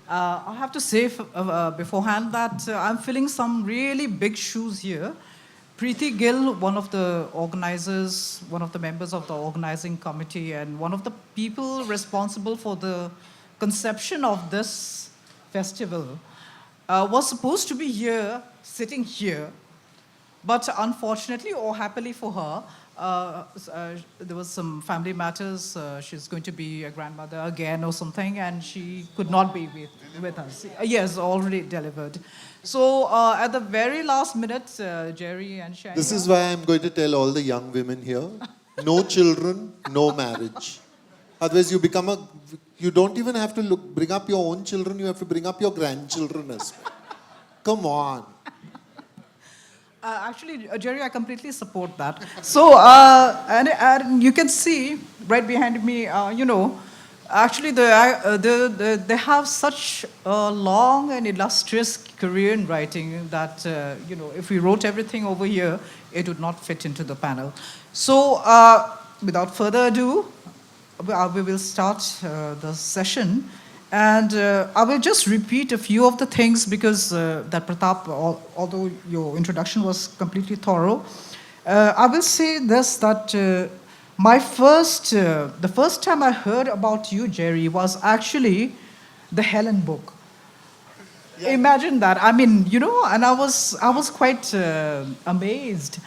I have to say beforehand that I'm filling some really big shoes here. Preeti Gill, one of the organizers, one of the members of the organizing committee, and one of the people responsible for the conception of this festival, was supposed to be here, sitting here, but unfortunately, or happily for her, there was some family matters. She's going to be a grandmother again or something, and she could not be with us. Yes, already delivered. So at the very last minute, Jerry and Shani. This is why I'm going to tell all the young women here, no children, no marriage. Otherwise you don't even have to bring up your own children, you have to bring up your grandchildren as well. Come on. Actually, Jerry, I completely support that. So, and you can see right behind me, actually they have such a long and illustrious career in writing that, if we wrote everything over here, it would not fit into the panel. So, without further ado, we will start the session. And I will just repeat a few of the things because that Pratap, although your introduction was completely thorough, I will say this, that the first time I heard about you, Jerry, was actually the Helen book. Yeah. Imagine that. I mean, and I was quite amazed.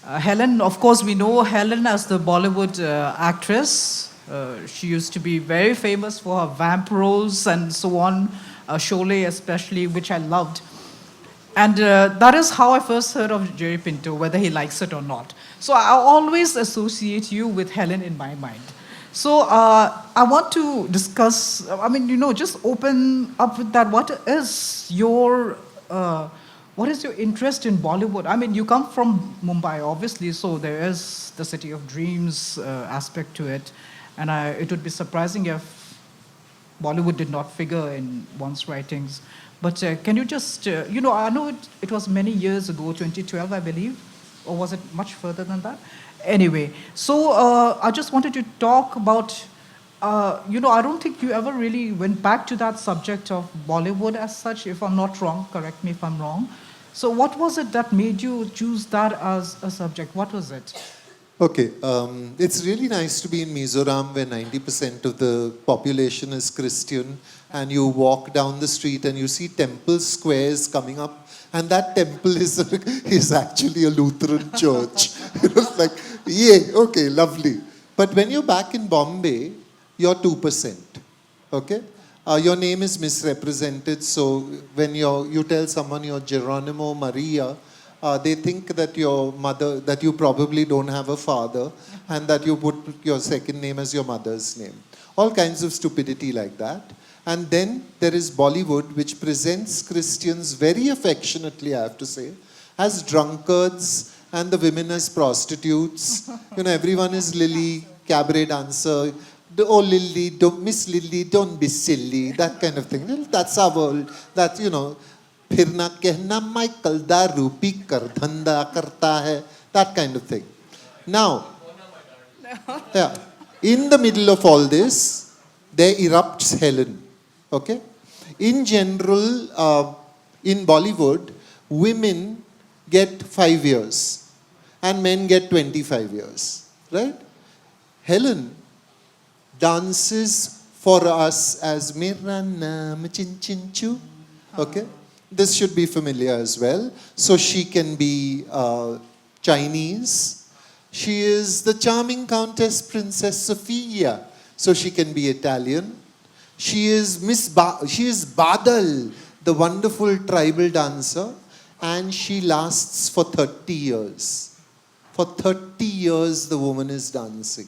Helen, of course, we know Helen as the Bollywood actress. She used to be very famous for her vamp roles and so on, Sholay especially, which I loved. And that is how I first heard of Jerry Pinto, whether he likes it or not. So I always associate you with Helen in my mind. So I want to discuss, just open up with that. What is your interest in Bollywood? I mean, you come from Mumbai, obviously, so there is the city of dreams aspect to it. And it would be surprising if Bollywood did not figure in one's writings. But can you just, I know it was many years ago, 2012, I believe, or was it much further than that? Anyway, so I just wanted to talk about, I don't think you ever really went back to that subject of Bollywood as such, if I'm not wrong, correct me if I'm wrong. So what was it that made you choose that as a subject? What was it? Okay, it's really nice to be in Mizoram where 90% of the population is Christian, and you walk down the street and you see temple squares coming up, and that temple is actually a Lutheran church. It's like, yeah, okay, lovely. But when you're back in Bombay, you're 2%, okay? Your name is misrepresented, so when you tell someone you're Geronimo Maria, they think that your mother, that you probably don't have a father, and that you put your second name as your mother's name. All kinds of stupidity like that. And then there is Bollywood, which presents Christians very affectionately, I have to say, as drunkards and the women as prostitutes. Everyone is Lily, cabaret dancer. Oh, Lily, Miss Lily, don't be silly. That kind of thing. That's our world. That, फिर ना कहना Michael दारू P कर धंधा करता है, that kind of thing. Now, yeah, in the middle of all this, there erupts Helen. Okay? In general, in Bollywood, women get 5 years and men get 25 years. Right? Helen dances for us as Mera Naam Chin Chin Chu. Okay? This should be familiar as well. So she can be Chinese. She is the charming Countess Princess Sophia. So she can be Italian. She is Badal, the wonderful tribal dancer. And she lasts for 30 years. For 30 years the woman is dancing.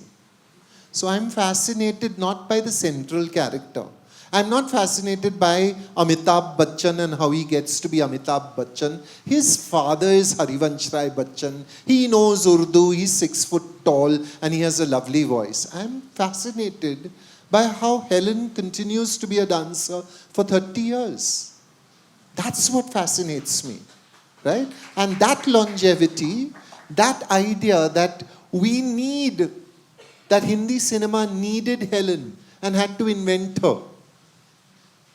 So I'm fascinated not by the central character. I'm not fascinated by Amitabh Bachchan and how he gets to be Amitabh Bachchan. His father is Harivansh Rai Bachchan. He knows Urdu, he's 6 foot tall, and he has a lovely voice. I'm fascinated by how Helen continues to be a dancer for 30 years. That's what fascinates me, right? And that longevity, that idea that we need, that Hindi cinema needed Helen and had to invent her.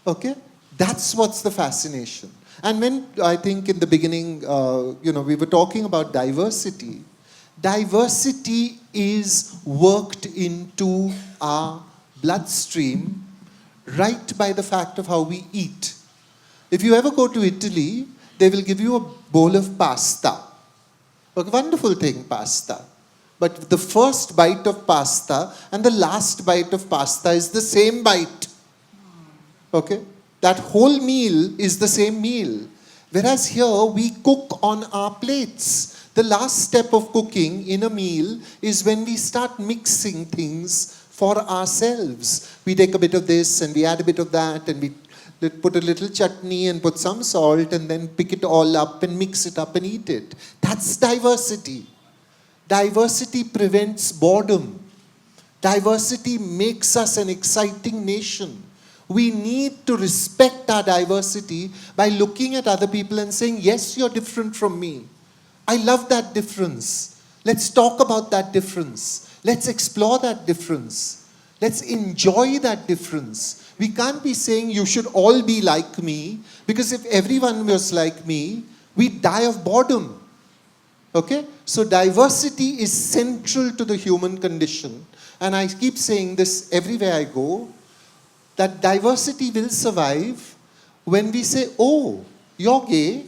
Okay? That's what's the fascination. And when I think in the beginning, we were talking about diversity. Diversity is worked into our bloodstream right by the fact of how we eat. If you ever go to Italy, they will give you a bowl of pasta. A wonderful thing, pasta. But the first bite of pasta and the last bite of pasta is the same bite. Okay? That whole meal is the same meal. Whereas here, we cook on our plates. The last step of cooking in a meal is when we start mixing things for ourselves. We take a bit of this and we add a bit of that and we put a little chutney and put some salt and then pick it all up and mix it up and eat it. That's diversity. Diversity prevents boredom. Diversity makes us an exciting nation. We need to respect our diversity by looking at other people and saying, yes, you're different from me. I love that difference. Let's talk about that difference. Let's explore that difference. Let's enjoy that difference. We can't be saying you should all be like me, because if everyone was like me, we'd die of boredom. Okay? So diversity is central to the human condition. And I keep saying this everywhere I go, that diversity will survive when we say, oh, you're gay,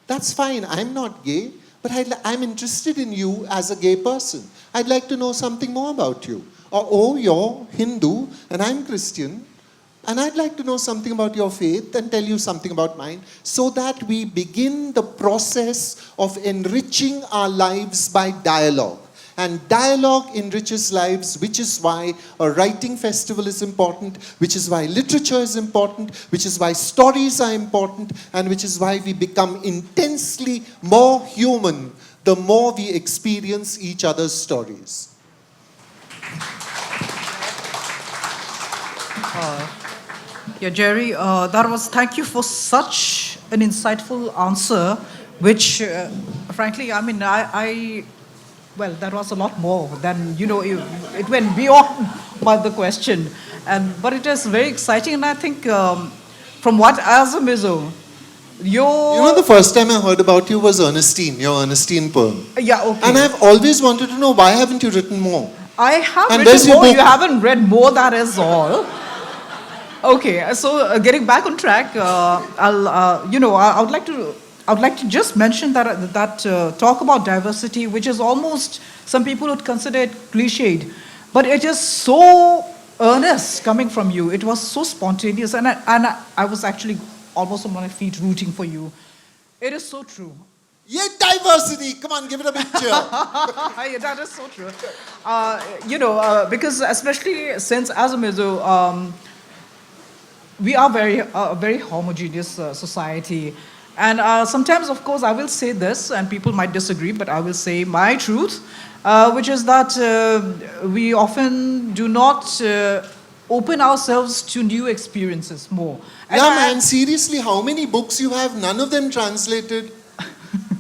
that's fine, I'm not gay, but I'm interested in you as a gay person. I'd like to know something more about you. Or, oh, you're Hindu and I'm Christian, and I'd like to know something about your faith and tell you something about mine, so that we begin the process of enriching our lives by dialogue. And dialogue enriches lives, which is why a writing festival is important, which is why literature is important, which is why stories are important, and which is why we become intensely more human the more we experience each other's stories. Yeah, Jerry, thank you for such an insightful answer, which, frankly, I mean, well, that was a lot more than, it went beyond by the question. But it is very exciting, and I think from what, as a Mizo, the first time I heard about you was Ernestine, your Ernestine poem. Yeah, okay. And I've always wanted to know, why haven't you written more? I have and written more, you haven't read more, that is all. Okay, so getting back on track, I would like to just mention that talk about diversity, which is almost, some people would consider it cliched, but it is so earnest coming from you. It was so spontaneous, and I was actually almost on my feet rooting for you. It is so true. Yeah, diversity. Come on, give it a big cheer. Yeah, that is so true. Because especially since as a Mizo, we are a very homogeneous society. And sometimes, of course, I will say this, and people might disagree, but I will say my truth, which is that we often do not open ourselves to new experiences more. And man, seriously, how many books you have? None of them translated.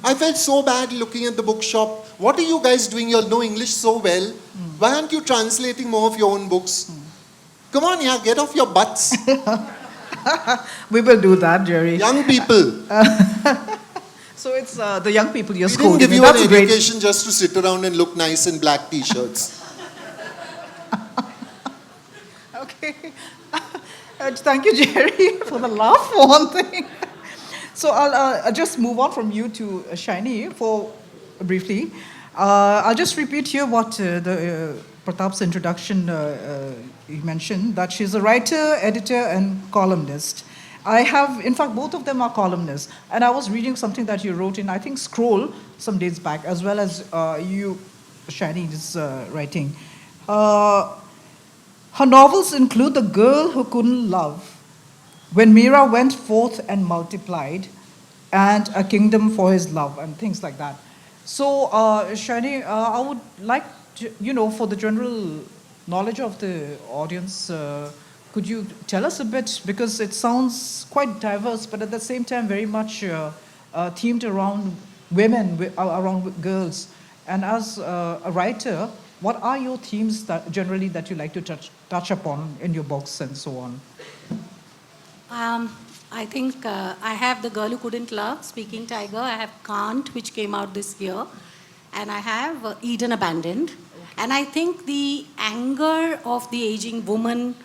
I felt so bad looking at the bookshop. What are you guys doing? You know English so well. Why aren't you translating more of your own books? Come on, yeah, get off your butts. We will do that, Jerry. Young people. So it's the young people you're We scolding. didn't give you an education just to sit around and look nice in black t-shirts. Okay. Thank you, Jerry, for the laugh for one thing. So I'll just move on from you to Shiny for briefly. I'll just repeat here what Pratap's introduction he mentioned, that she's a writer, editor, and columnist. In fact, both of them are columnists. And I was reading something that you wrote in, I think, Scroll some days back, as well as you, Shani's writing. Her novels include The Girl Who Couldn't Love, When Mira Went Forth and Multiplied, and A Kingdom for His Love, and things like that. So, Shani, I would like to, for the general knowledge of the audience, could you tell us a bit, because it sounds quite diverse, but at the same time very much themed around women, around girls. And as a writer, what are your themes that generally that you like to touch upon in your books and so on? I think I have The Girl Who Couldn't Love, Speaking Tiger. I have Can't, which came out this year. And I have Eden Abandoned. And I think the anger of the aging woman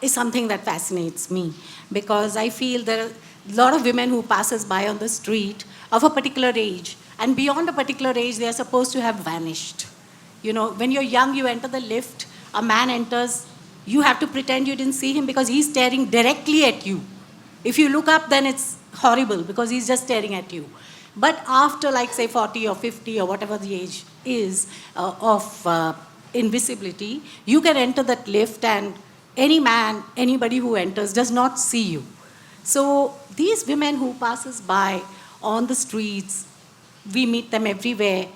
is something that fascinates me, because I feel there are a lot of women who passes by on the street of a particular age, and beyond a particular age they are supposed to have vanished. You know, when you're young, you enter the lift, a man enters, you have to pretend you didn't see him because he's staring directly at you. If you look up, then it's horrible because he's just staring at you. But after, like, say 40 or 50 or whatever the age is of invisibility, you can enter that lift and any man, anybody who enters does not see you. So these women who passes by on the streets, we meet them everywhere,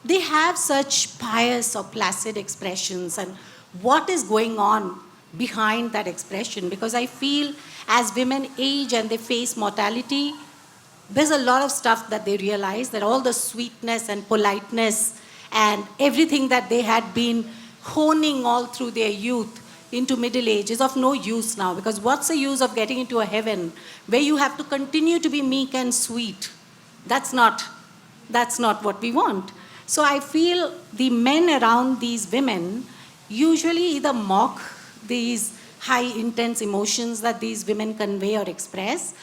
they have such pious or placid expressions, and what is going on behind that expression? Because I feel as women age and they face mortality, there's a lot of stuff that they realize, that all the sweetness and politeness and everything that they had been honing all through their youth into middle age is of no use now. Because what's the use of getting into a heaven where you have to continue to be meek and sweet? That's not what we want. So I feel the men around these women usually either mock these high intense emotions that these women convey or express,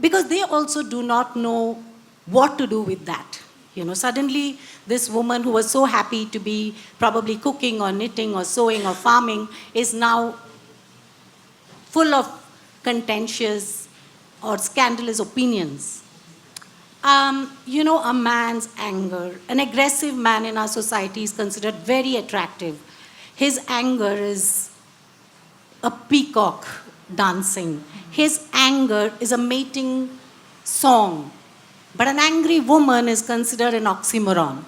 because they also do not know what to do with that. You know, suddenly this woman who was so happy to be probably cooking or knitting or sewing or farming is now full of contentious or scandalous opinions. You know, a man's anger, an aggressive man in our society is considered very attractive. His anger is a peacock dancing. His anger is a mating song. But an angry woman is considered an oxymoron.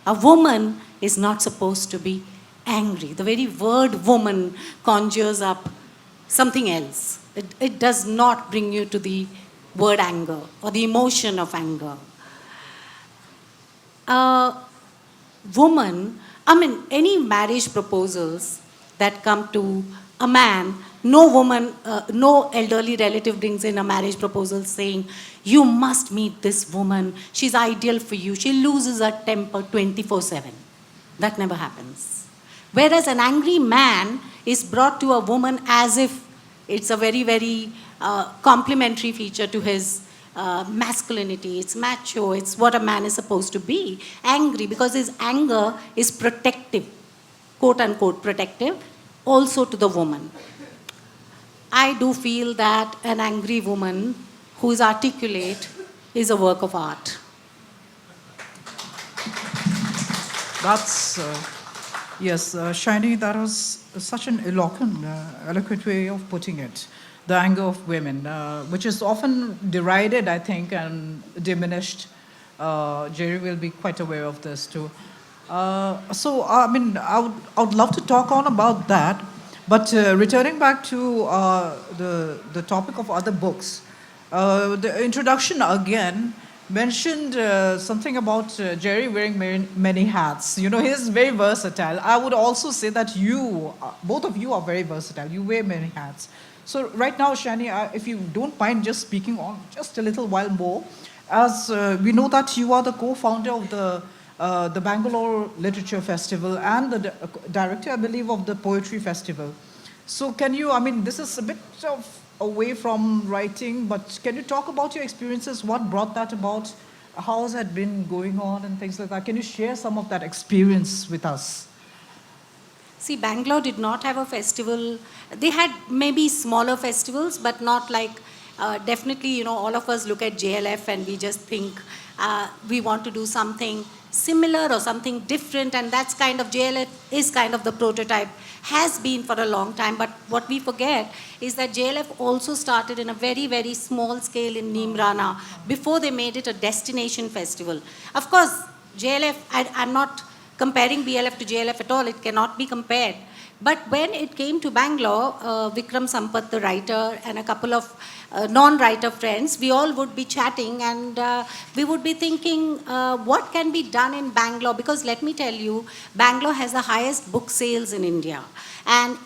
A woman is not supposed to be angry. The very word woman conjures up something else. It does not bring you to the word anger or the emotion of anger. Woman, I mean, any marriage proposals that come to a man, no woman, no elderly relative brings in a marriage proposal saying, you must meet this woman, she's ideal for you, she loses her temper 24/7. That never happens. Whereas an angry man is brought to a woman as if it's a very, very complementary feature to his masculinity. It's macho, it's what a man is supposed to be. Angry, because his anger is protective, quote unquote protective, also to the woman. I do feel that an angry woman who is articulate is a work of art. That's, yes, Shiny, that was such an eloquent way of putting it. The anger of women, which is often derided, I think, and diminished. Jerry will be quite aware of this too. So, I mean, I would love to talk on about that. But returning back to the topic of other books, the introduction again mentioned something about Jerry wearing many hats. You know, he's very versatile. I would also say that you, both of you are very versatile. You wear many hats. So right now, Shani, if you don't mind just speaking on just a little while more, as we know that you are the co-founder of the Bangalore Literature Festival and the director, I believe, of the Poetry Festival. So can you, I mean, this is a bit of away from writing, but can you talk about your experiences? What brought that about? How has it been going on and things like that? Can you share some of that experience with us? See, Bangalore did not have a festival. They had maybe smaller festivals, but not like, definitely, you know, all of us look at JLF and we just think we want to do something similar or something different, and that's kind of, JLF is kind of the prototype, has been for a long time. But what we forget is that JLF also started in a very, very small scale in Neemrana before they made it a destination festival. Of course, JLF, I'm not comparing BLF to JLF at all, it cannot be compared. But when it came to Bangalore, Vikram Sampath, the writer, and a couple of non-writer friends, we all would be chatting, and we would be thinking, what can be done in Bangalore? Because let me tell you, Bangalore has the highest book sales in India. And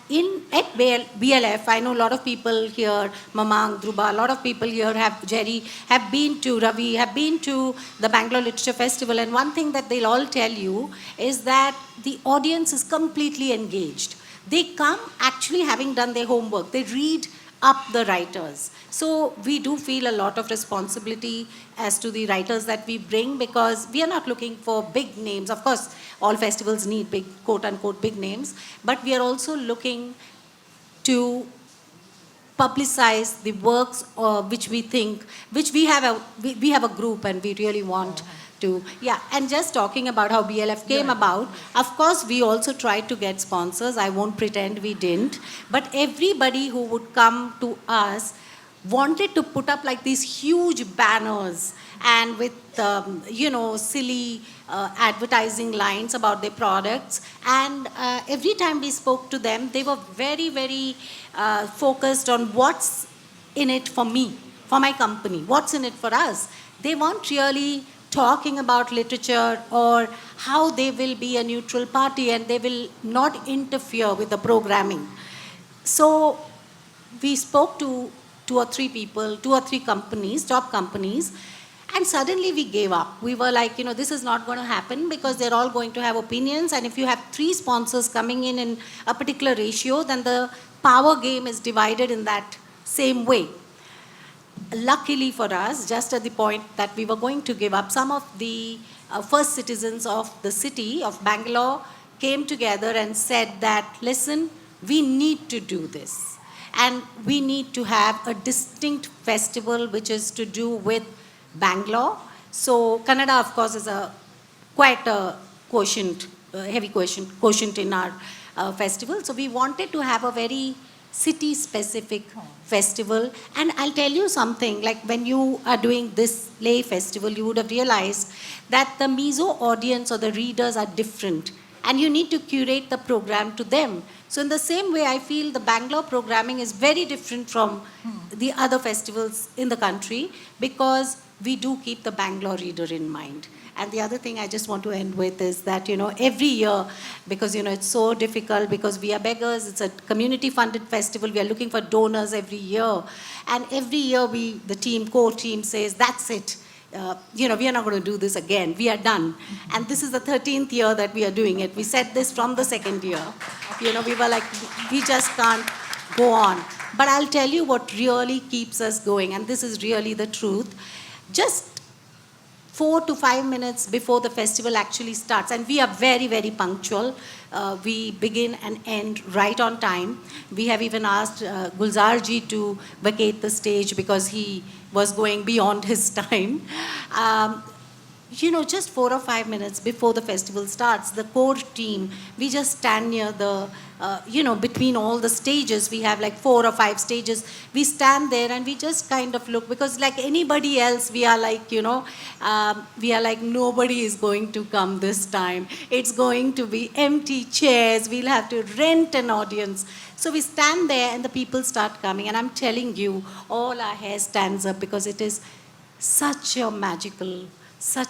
at BLF, I know a lot of people here, Mamang, Dhruba, a lot of people here Jerry, have been to Ravi, have been to the Bangalore Literature Festival. And one thing that they'll all tell you is that the audience is completely engaged. They come actually having done their homework. They read up the writers. So we do feel a lot of responsibility as to the writers that we bring, because we are not looking for big names. Of course, all festivals need big, quote-unquote, big names. But we are also looking to publicize the works which we think, which we have a group and we really want to, and just talking about how BLF came about, of course, we also tried to get sponsors. I won't pretend we didn't. But everybody who would come to us wanted to put up like these huge banners and with, silly advertising lines about their products. And every time we spoke to them, they were very, very focused on what's in it for me, for my company, what's in it for us. They weren't really talking about literature or how they will be a neutral party and they will not interfere with the programming. So we spoke to two or three companies, top companies, and suddenly we gave up. We were like, this is not going to happen because they're all going to have opinions, and if you have 3 sponsors coming in a particular ratio, then the power game is divided in that same way. Luckily for us, just at the point that we were going to give up, some of the first citizens of the city of Bangalore came together and said that, listen, we need to do this. And we need to have a distinct festival which is to do with Bangalore. So Kannada, of course, is quite a heavy quotient in our festival. So we wanted to have a very city-specific festival. And I'll tell you something, like when you are doing this lay festival, you would have realized that the Mizo audience or the readers are different. And you need to curate the program to them. So in the same way, I feel the Bangalore programming is very different from the other festivals in the country, because we do keep the Bangalore reader in mind. And the other thing I just want to end with is that, every year, because, it's so difficult because we are beggars, it's a community-funded festival, we are looking for donors every year. And every year the core team says, that's it. We are not going to do this again. We are done. And this is the 13th year that we are doing it. We said this from the 2nd year. We were like, we just can't go on. But I'll tell you what really keeps us going, and this is really the truth. Just 4 to 5 minutes before the festival actually starts, and we are very, very punctual. We begin and end right on time. We have even asked Gulzarji to vacate the stage because he was going beyond his time. Just 4 or 5 minutes before the festival starts, the core team, we just stand near the, between all the stages, we have like 4 or 5 stages. We stand there and we just kind of look, because like anybody else, we are like, nobody is going to come this time. It's going to be empty chairs. We'll have to rent an audience. So we stand there and the people start coming. And I'm telling you, all our hair stands up because it is such a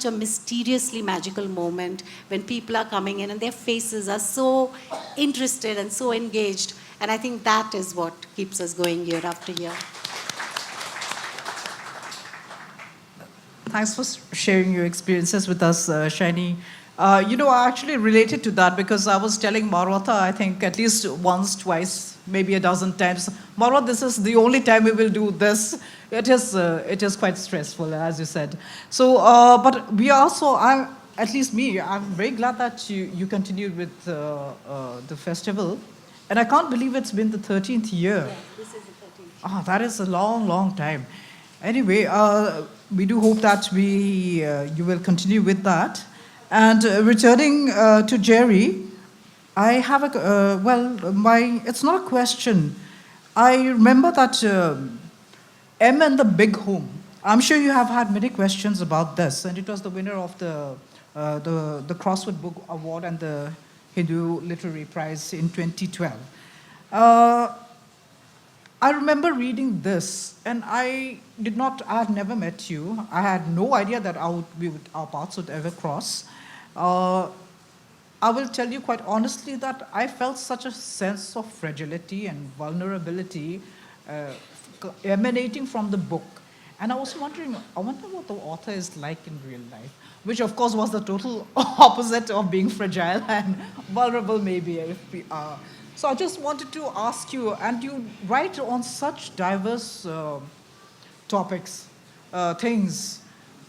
mysteriously magical moment when people are coming in and their faces are so interested and so engaged. And I think that is what keeps us going year after year. Thanks for sharing your experiences with us, Shiny. I actually related to that because I was telling Marwata, I think at least once, twice, maybe a dozen times, Marwata, this is the only time we will do this. It is quite stressful, as you said. So, but we also, at least me, I'm very glad that you continued with the festival. And I can't believe it's been the 13th year. Yeah, this is the 13th. That is a long, long time. Anyway, we do hope that you will continue with that. And returning to Jerry, I have it's not a question. I remember that M and the Big Home. I'm sure you have had many questions about this, and it was the winner of the Crossword Book Award and the Hindu Literary Prize in 2012. Uh, I remember reading this, and I had never met you. I had no idea that our paths would ever cross. Uh, I will tell you quite honestly that I felt such a sense of fragility and vulnerability uh, emanating from the book. And I was wondering, I wonder what the author is like in real life, which of course was the total opposite of being fragile and vulnerable, maybe, if we are. So I just wanted to ask you, and you write on such diverse topics, things.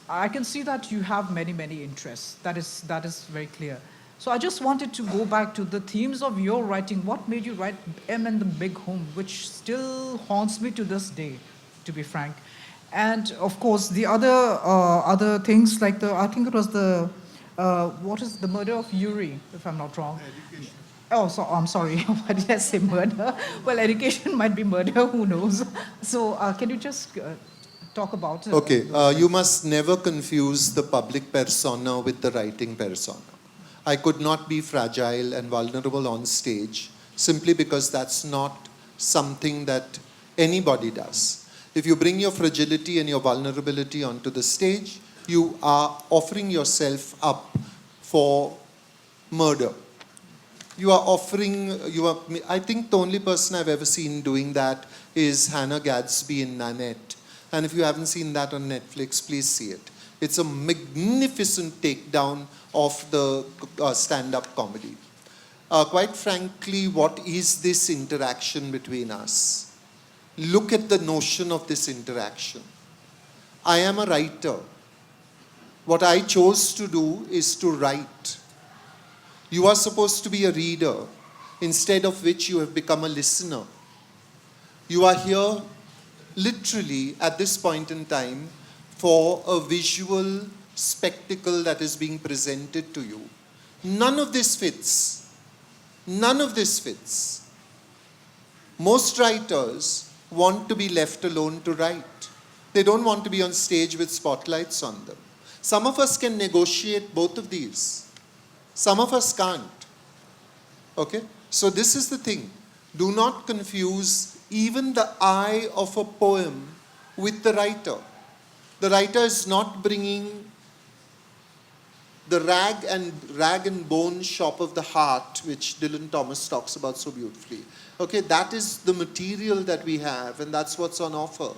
I can see that you have many, many interests. That is very clear. So I just wanted to go back to the themes of your writing. What made you write M and the Big Home, which still haunts me to this day, to be frank. And of course, the other things like I think it was what is the murder of Yuri, if I'm not wrong. Education. Oh, so I'm sorry. Why did I say murder? Well, education might be murder. Who knows? So can you just talk about? Okay, you must never confuse the public persona with the writing persona. I could not be fragile and vulnerable on stage simply because that's not something that anybody does. If you bring your fragility and your vulnerability onto the stage, you are offering yourself up for murder. I think the only person I've ever seen doing that is Hannah Gadsby in Nanette. And if you haven't seen that on Netflix, please see it. It's a magnificent takedown of the stand-up comedy. Quite frankly, what is this interaction between us? Look at the notion of this interaction. I am a writer. What I chose to do is to write. You are supposed to be a reader, instead of which you have become a listener. You are here literally at this point in time for a visual spectacle that is being presented to you. None of this fits. None of this fits. Most writers want to be left alone to write. They don't want to be on stage with spotlights on them. Some of us can negotiate both of these. Some of us can't. Okay? So this is the thing. Do not confuse even the eye of a poem with the writer. The writer is not bringing the rag and bone shop of the heart, which Dylan Thomas talks about so beautifully. Okay, that is the material that we have, and that's what's on offer.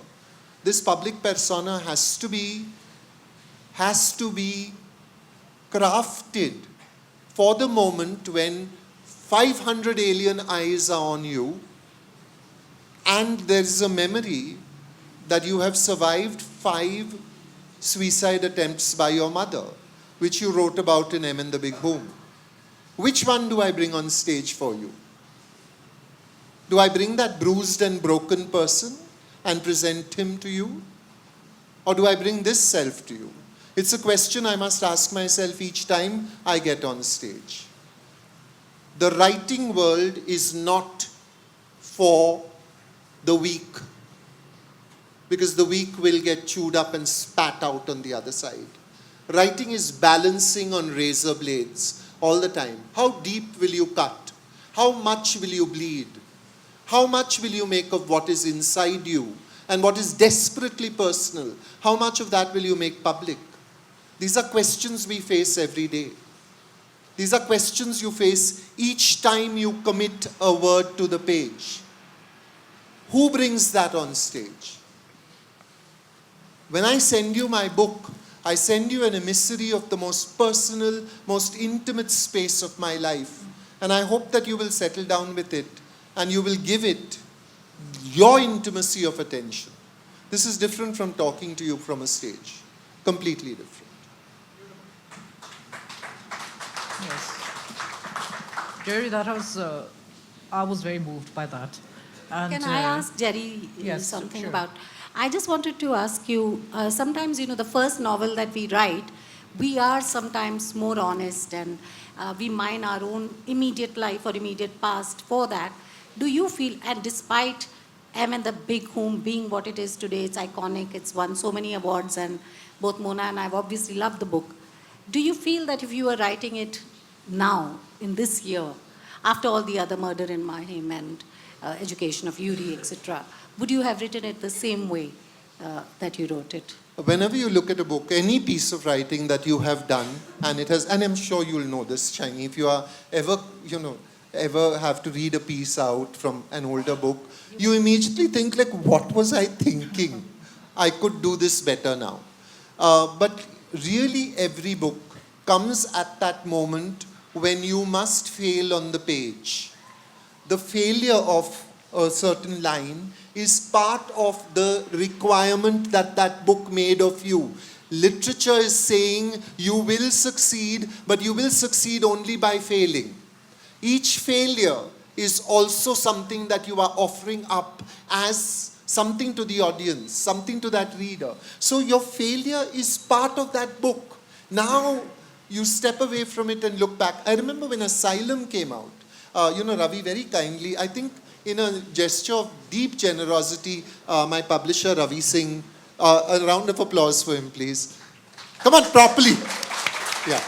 This public persona has to be crafted for the moment when 500 alien eyes are on you, and there is a memory that you have survived 5 suicide attempts by your mother, which you wrote about in M and the Big Home. Which one do I bring on stage for you? Do I bring that bruised and broken person and present him to you? Or do I bring this self to you? It's a question I must ask myself each time I get on stage. The writing world is not for the weak, because the weak will get chewed up and spat out on the other side. Writing is balancing on razor blades all the time. How deep will you cut? How much will you bleed? How much will you make of what is inside you and what is desperately personal? How much of that will you make public? These are questions we face every day. These are questions you face each time you commit a word to the page. Who brings that on stage? When I send you my book, I send you an emissary of the most personal, most intimate space of my life. And I hope that you will settle down with it and you will give it your intimacy of attention. This is different from talking to you from a stage. Completely different. Yes. Jerry, that was, I was very moved by that. And, Can I ask Jerry yes, something sure. about? I just wanted to ask you, sometimes, the first novel that we write, we are sometimes more honest and we mine our own immediate life or immediate past for that. Do you feel, and despite M and the Big Home being what it is today, it's iconic, it's won so many awards, and both Mona and I have obviously loved the book. Do you feel that if you were writing it now, in this year, after all the other Murder in Mahim and Education of Yuri, etc., would you have written it the same way that you wrote it? Whenever you look at a book, any piece of writing that you have done, and it has, and I'm sure you'll know this, Shiny, if you are ever, ever have to read a piece out from an older book, you immediately think like, what was I thinking? I could do this better now. But really every book comes at that moment when you must fail on the page. The failure of a certain line is part of the requirement that that book made of you. Literature is saying you will succeed, but you will succeed only by failing. Each failure is also something that you are offering up as something to the audience, something to that reader. So your failure is part of that book. Now you step away from it and look back. I remember when Asylum came out, Ravi very kindly, I think in a gesture of deep generosity, my publisher Ravi Singh, a round of applause for him please. Come on, properly. Yeah.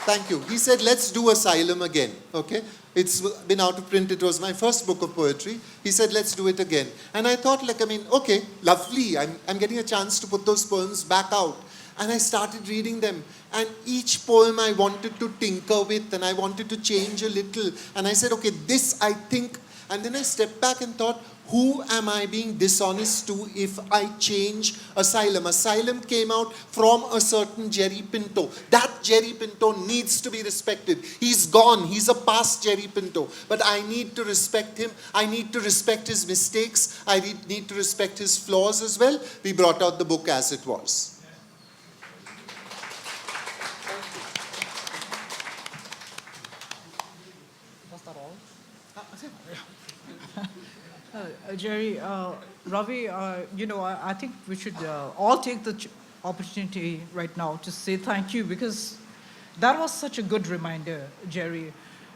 Thank you. He said, let's do Asylum again, okay? It's been out of print. It was my first book of poetry. He said, let's do it again. And I thought, okay, lovely. I'm getting a chance to put those poems back out. And I started reading them. And each poem I wanted to tinker with and I wanted to change a little. And I said, okay, this I think. And then I stepped back and thought, who am I being dishonest to if I change Asylum? Asylum came out from a certain Jerry Pinto. That Jerry Pinto needs to be respected. He's gone. He's a past Jerry Pinto. But I need to respect him. I need to respect his mistakes. I need to respect his flaws as well. We brought out the book as it was. Jerry, Ravi, I think we should all take the opportunity right now to say thank you because that was such a good reminder, Jerry.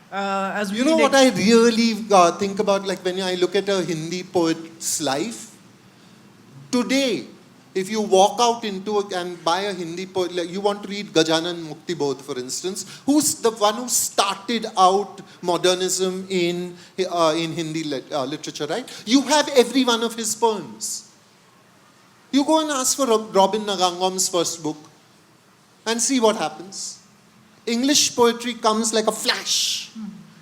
As we what I really think about, like when I look at a Hindi poet's life, today, if you walk out and buy a Hindi poet, like you want to read Gajanan Muktibodh, for instance, who's the one who started out modernism in Hindi literature, right? You have every one of his poems. You go and ask for Robin Nagangom's first book and see what happens. English poetry comes like a flash.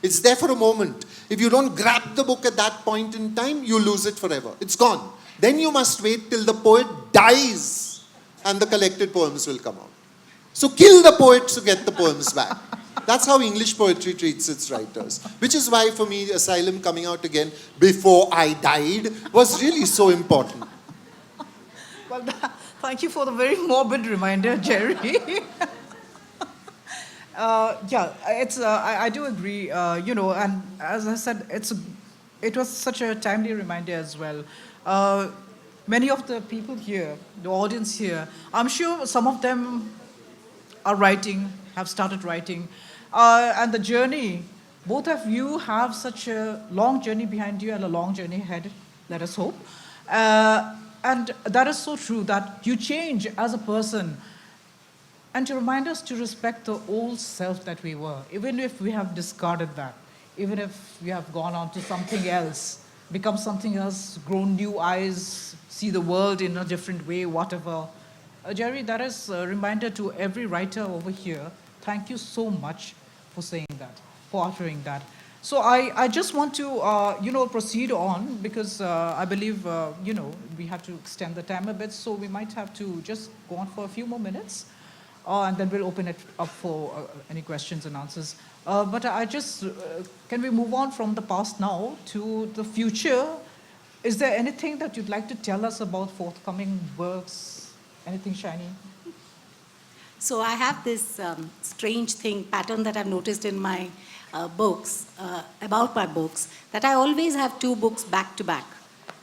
It's there for a moment. If you don't grab the book at that point in time, you lose it forever. It's gone. Then you must wait till the poet dies and the collected poems will come out. So kill the poet to get the poems back. That's how English poetry treats its writers. Which is why for me, Asylum coming out again before I died was really so important. Well, thank you for the very morbid reminder, Jerry. I do agree, and as I said, it was such a timely reminder as well. Many of the people here, the audience here, I'm sure some of them are writing, have started writing, and the journey, both of you have such a long journey behind you and a long journey ahead, let us hope. And that is so true, that you change as a person, and to remind us to respect the old self that we were, even if we have discarded that, even if we have gone on to something else, become something else, grown new eyes, see the world in a different way, whatever. Jerry, that is a reminder to every writer over here. Thank you so much for saying that, for uttering that. So I just want to, proceed on because I believe, we have to extend the time a bit, so we might have to just go on for a few more minutes, and then we'll open it up for any questions and answers. But can we move on from the past now to the future? Is there anything that you'd like to tell us about forthcoming works? Anything shiny? So I have this strange pattern that I've noticed in my books, about my books, that I always have two books back to back.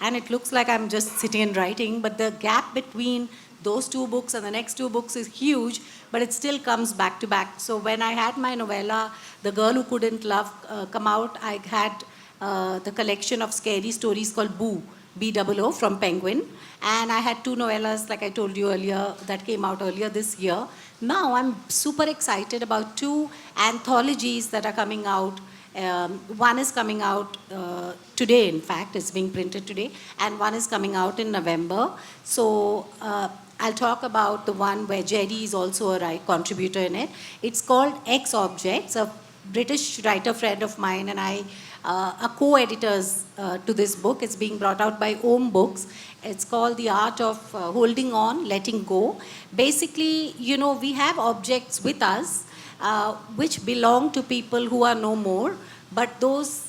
And it looks like I'm just sitting and writing, but the gap between those two books and the next two books is huge, but it still comes back to back. So when I had my novella, The Girl Who Couldn't Love, come out, I had the collection of scary stories called Boo, BOO from Penguin. And I had 2 novellas, like I told you earlier, that came out earlier this year. Now I'm super excited about 2 anthologies that are coming out. One is coming out today, in fact, it's being printed today, and one is coming out in November. So I'll talk about the one where Jerry is also a contributor in it. It's called X Objects. A British writer friend of mine and I are co-editors to this book. It's being brought out by Om Books. It's called The Art of Holding On, Letting Go. Basically, you know, we have objects with us which belong to people who are no more, but those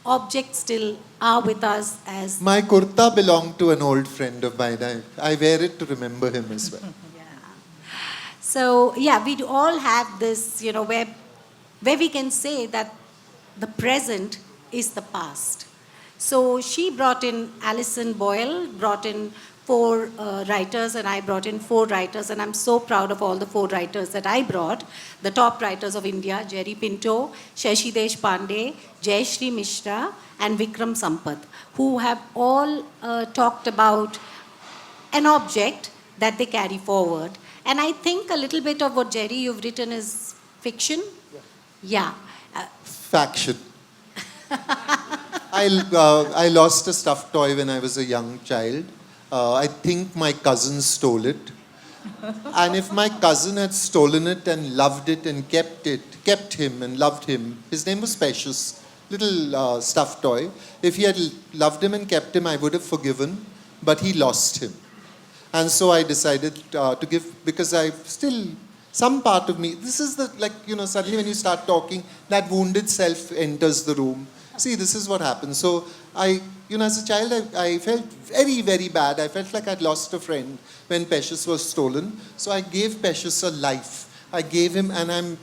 objects still are with us as... My kurta belonged to an old friend of mine. I wear it to remember him as well. Yeah. So, yeah, we all have this, you know, where we can say that the present is the past. So she brought in Alison Boyle, brought in 4 writers, and I brought in 4 writers, and I'm so proud of all the 4 writers that I brought. The top writers of India, Jerry Pinto, Shashi Deshpande, Jayashri Mishra, and Vikram Sampath, who have all talked about an object that they carry forward. And I think a little bit of what, Jerry, you've written is fiction? Yeah. Faction. I lost a stuffed toy when I was a young child. I think my cousin stole it. And if my cousin had stolen it and loved it and kept him and loved him, his name was Precious, little stuffed toy. If he had loved him and kept him, I would have forgiven, but he lost him. And so I decided to give, because I still, some part of me, this is the, like, you know, suddenly when you start talking, that wounded self enters the room. See, this is what happens. So you know, as a child, I felt very, very bad. I felt like I'd lost a friend when Precious was stolen. So I gave Precious a life. I gave him, and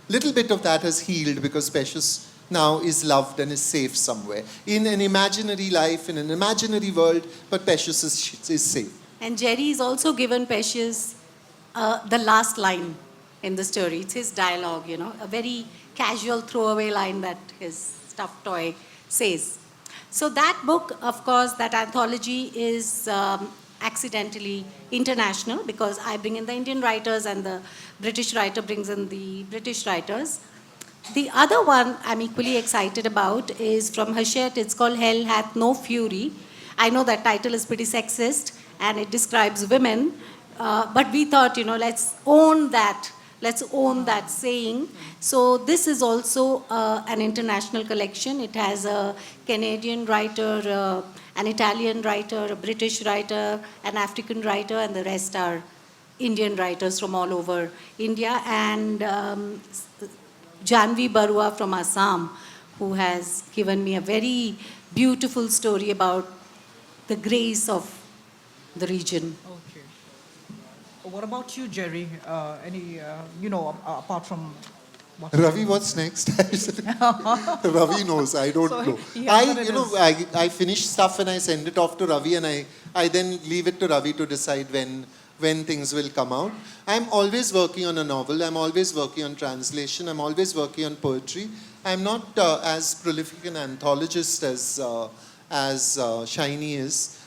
little bit of that has healed because Precious now is loved and is safe somewhere. In an imaginary life, in an imaginary world, but Precious is safe. And Jerry is also given Precious the last line in the story. It's his dialogue, you know, a very casual throwaway line that his stuffed toy says. So that book, of course, that anthology is accidentally international because I bring in the Indian writers and the British writer brings in the British writers. The other one I'm equally excited about is from Hachette. It's called Hell Hath No Fury. I know that title is pretty sexist and it describes women, but we thought, you know, let's own that saying. So this is also an international collection. It has a Canadian writer, an Italian writer, a British writer, an African writer, and the rest are Indian writers from all over India. And Janvi Barua from Assam, who has given me a very beautiful story about the grace of the region. Okay. What about you, Jerry? Any, you know, apart from what? Ravi, what's next? Ravi knows. I don't know. Yeah, I finish stuff and I send it off to Ravi, and I then leave it to Ravi to decide when things will come out. I'm always working on a novel. I'm always working on translation. I'm always working on poetry. I'm not as prolific an anthologist as Shiny is.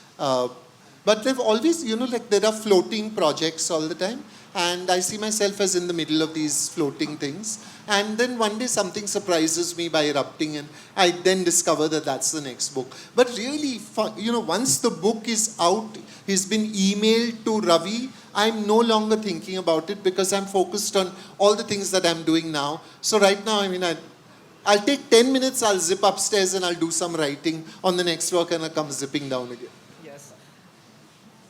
But they've always, you know, like there are floating projects all the time. And I see myself as in the middle of these floating things. And then one day something surprises me by erupting and I then discover that that's the next book. But really, you know, once the book is out, it's been emailed to Ravi, I'm no longer thinking about it because I'm focused on all the things that I'm doing now. So right now, I mean, I'll take 10 minutes, I'll zip upstairs and I'll do some writing on the next work and I'll come zipping down again. Yes.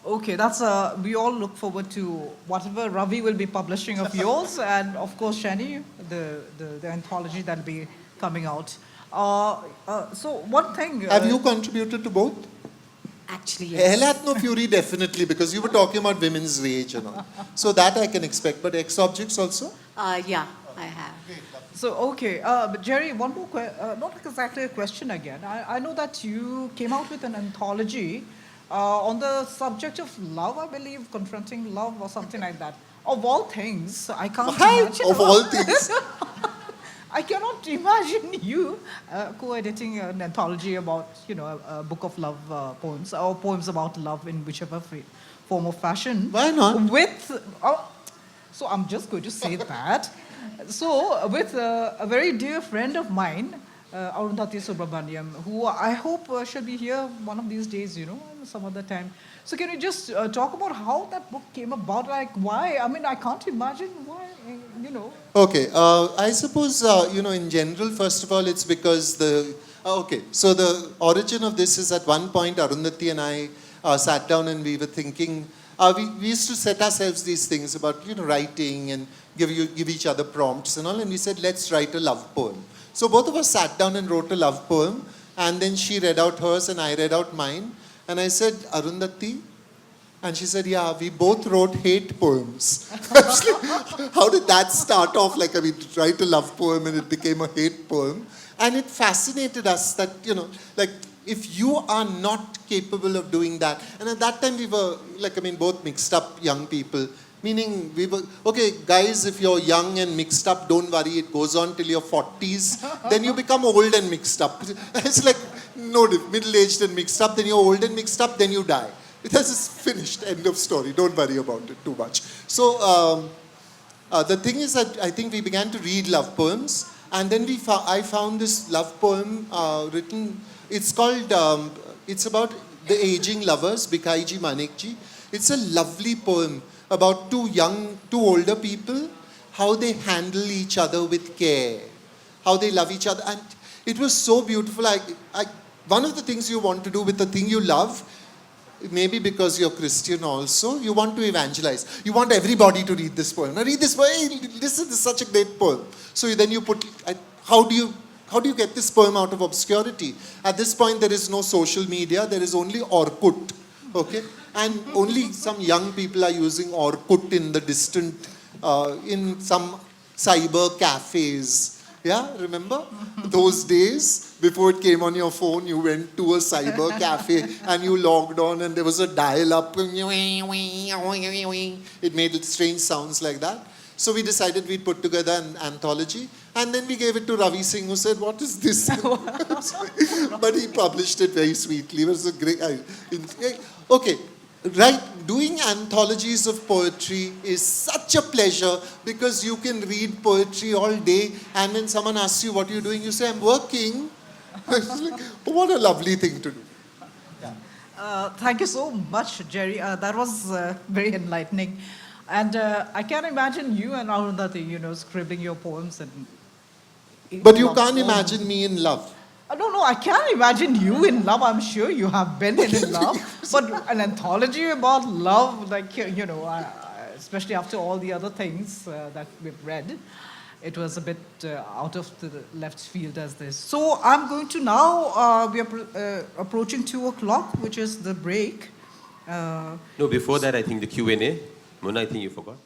Okay, that's we all look forward to whatever Ravi will be publishing of yours, and of course, Shani, the anthology that'll be coming out. So one thing. Have you contributed to both? Actually, yes. Hell Hath No Fury, definitely, because you were talking about women's rage and all. So that I can expect. But X Objects also? Yeah, I have. So, okay, but Jerry, one more not exactly a question again. I know that you came out with an anthology on the subject of love, I believe, confronting love or something like that. Of all things, I can't imagine. Of all things. I cannot imagine you co-editing an anthology about, a book of love poems or poems about love in whichever form of fashion. Why not? So I'm just going to say that. So with a very dear friend of mine, Arundhati Subramaniam, who I hope shall be here one of these days, some other time. So can you just talk about how that book came about? Like why? I mean, I can't imagine why, Okay, I suppose, in general, first of all, it's because so the origin of this is at one point, Arundhati and I sat down and we were thinking, we used to set ourselves these things about, writing and give each other prompts and all, and we said, let's write a love poem. So both of us sat down and wrote a love poem, and then she read out hers and I read out mine, and I said, Arundhati, and she said, yeah, we both wrote hate poems. I was like, how did that start off? Like, I mean, to write a love poem and it became a hate poem. And it fascinated us that, like, if you are not capable of doing that, and at that time we were, both mixed up young people, meaning we were, okay, guys, if you're young and mixed up, don't worry, it goes on till your 40s, then you become old and mixed up. It's like, no, middle-aged and mixed up, then you're old and mixed up, then you die. This is finished, end of story. Don't worry about it too much. So the thing is that I think we began to read love poems, and then I found this love poem written. It's called. It's about the aging lovers, Bikaiji Manekji. It's a lovely poem about two older people, how they handle each other with care, how they love each other, and it was so beautiful. One of the things you want to do with the thing you love, maybe because you're Christian also, you want to evangelize. You want everybody to read this poem. Now read this poem. Hey, listen, this is such a great poem. So then you put, how do you get this poem out of obscurity? At this point, there is no social media. There is only Orkut. Okay? And only some young people are using Orkut in the distant, in some cyber cafes. Yeah, remember? Those days, before it came on your phone, you went to a cyber cafe and you logged on and there was a dial-up. It made strange sounds like that. So we decided we'd put together an anthology, and then we gave it to Ravi Singh, who said, what is this? But he published it very sweetly. It was a great... Okay. Right, doing anthologies of poetry is such a pleasure because you can read poetry all day, and when someone asks you what you're doing, you say, I'm working. What a lovely thing to do. Thank you so much, Jerry. That was very enlightening. And I can imagine you and Arundhati, scribbling your poems. But you can't imagine me in love. No, I can't imagine you in love. I'm sure you have been in love. But an anthology about love, like, especially after all the other things that we've read, it was a bit out of the left field as this. So I'm going to now, we are approaching 2 o'clock, which is the break. No, before that, I think the Q&A. Mona, I think you forgot.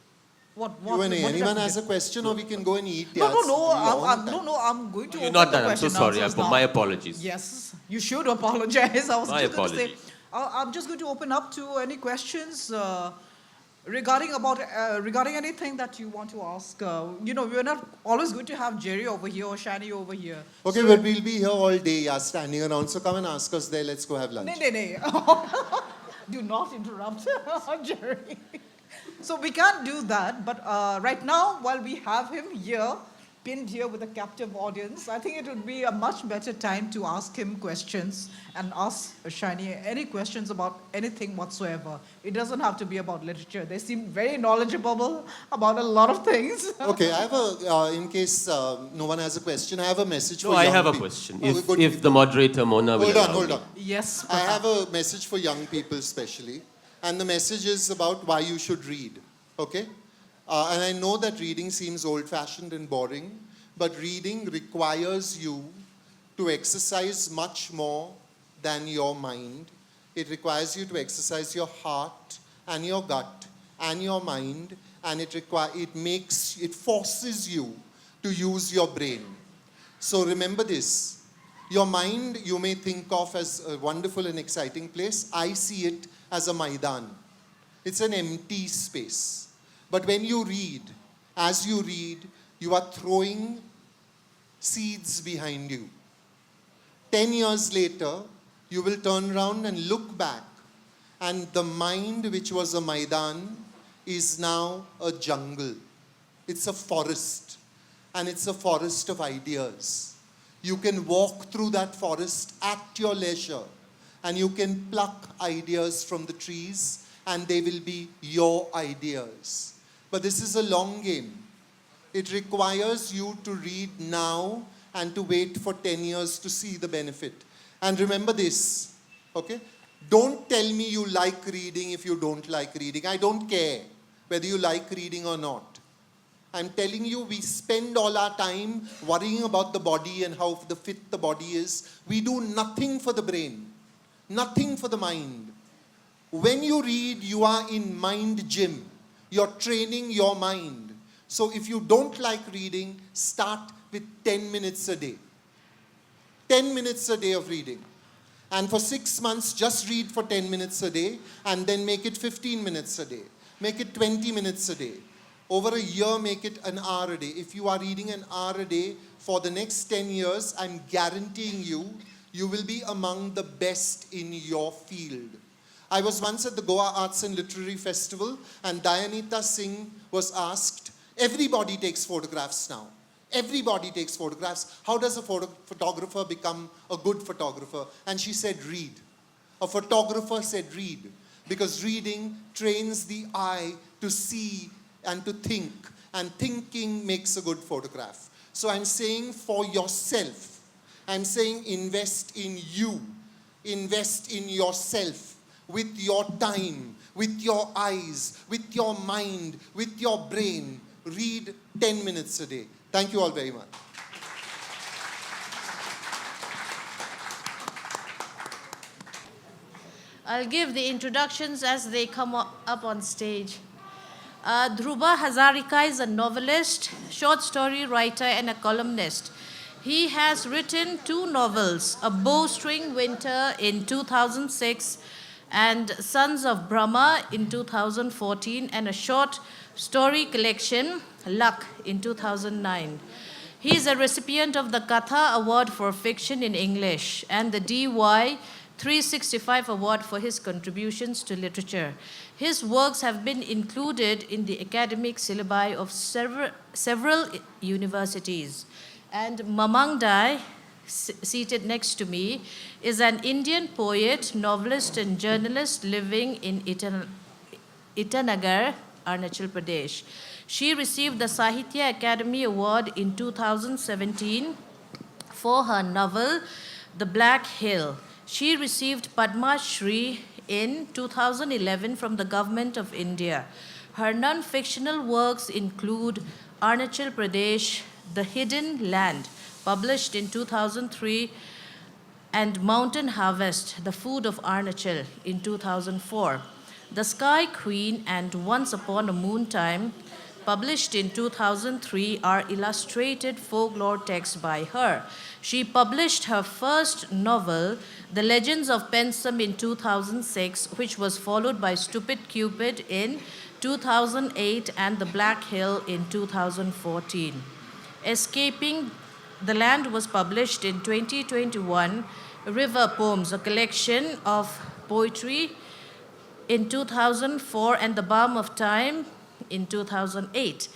What Q&A. did Anyone I has a question, or we can go and eat? No, I'm going to. You're open not the done. I'm so question sorry. answers My now. apologies. Yes, you should apologize. I was My just going to say, apologies. I'm just going to open up to any questions regarding anything that you want to ask. We're not always going to have Jerry over here or Shani over here. Okay, So- but we'll be here all day, standing around. So come and ask us there. Let's go have lunch. Nay. Do not interrupt, Jerry. So we can't do that, but right now, while we have him here, pinned here with a captive audience, I think it would be a much better time to ask him questions and ask Shani any questions about anything whatsoever. It doesn't have to be about literature. They seem very knowledgeable about a lot of things. Okay, I have in case no one has a question, I have a message for No, I young have a people. question. Oh, good. If the moderator, Mona, will allow Hold me. on. Yes. I have a message for young people especially, and the message is about why you should read, okay? And I know that reading seems old-fashioned and boring, but reading requires you to exercise much more than your mind. It requires you to exercise your heart and your gut and your mind, and it forces you to use your brain. So remember this. Your mind you may think of as a wonderful and exciting place. I see it as a Maidan. It's an empty space. But when you read, as you read, you are throwing seeds behind you. 10 years later, you will turn around and look back, and the mind which was a Maidan is now a jungle. It's a forest, and it's a forest of ideas. You can walk through that forest at your leisure, and you can pluck ideas from the trees, and they will be your ideas. But this is a long game. It requires you to read now and to wait for 10 years to see the benefit. And remember this, okay? Don't tell me you like reading if you don't like reading. I don't care whether you like reading or not. I'm telling you, we spend all our time worrying about the body and how fit the body is. We do nothing for the brain, nothing for the mind. When you read, you are in mind gym. You're training your mind. So if you don't like reading, start with 10 minutes a day. 10 minutes a day of reading. And for 6 months, just read for 10 minutes a day, and then make it 15 minutes a day. Make it 20 minutes a day. Over a year, make it an hour a day. If you are reading an hour a day for the next 10 years, I'm guaranteeing you, you will be among the best in your field. I was once at the Goa Arts and Literary Festival, and Dayanita Singh was asked, everybody takes photographs now. Everybody takes photographs. How does a photographer become a good photographer? And she said, read. A photographer said, read. Because reading trains the eye to see and to think. And thinking makes a good photograph. So I'm saying for yourself. I'm saying invest in you. Invest in yourself. With your time, with your eyes, with your mind, with your brain. Read 10 minutes a day. Thank you all very much. I'll give the introductions as they come up on stage. Dhruva Hazarika is a novelist, short story writer, and a columnist. He has written 2 novels, A Bowstring Winter in 2006 and Sons of Brahma in 2014, and a short story collection, Luck, in 2009. He is a recipient of the Katha Award for Fiction in English and the DY 365 Award for his contributions to literature. His works have been included in the academic syllabi of several universities. And Mamang Dai, seated next to me, is an Indian poet, novelist, and journalist living in Itanagar, Arunachal Pradesh. She received the Sahitya Academy Award in 2017 for her novel, The Black Hill. She received Padma Shri in 2011 from the Government of India. Her non-fictional works include Arunachal Pradesh, The Hidden Land, published in 2003, and Mountain Harvest, The Food of Arunachal, in 2004. The Sky Queen and Once Upon a Moontime, published in 2003, are illustrated folklore texts by her. She published her first novel, The Legends of Pensum, in 2006, which was followed by Stupid Cupid in 2008 and The Black Hill in 2014. Escaping the Land was published in 2021, River Poems, a collection of poetry, in 2004, and The Balm of Time in 2008.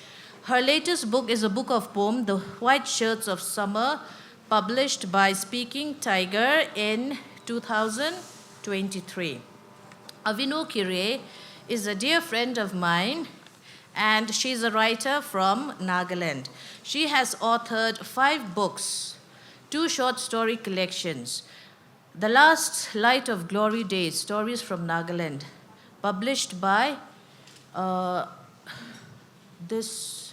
Her latest book is a book of poems, The White Shirts of Summer, published by Speaking Tiger in 2023. Avino Kire is a dear friend of mine, and she's a writer from Nagaland. She has authored 5 books, 2 short story collections. The Last Light of Glory Days, Stories from Nagaland, published by, this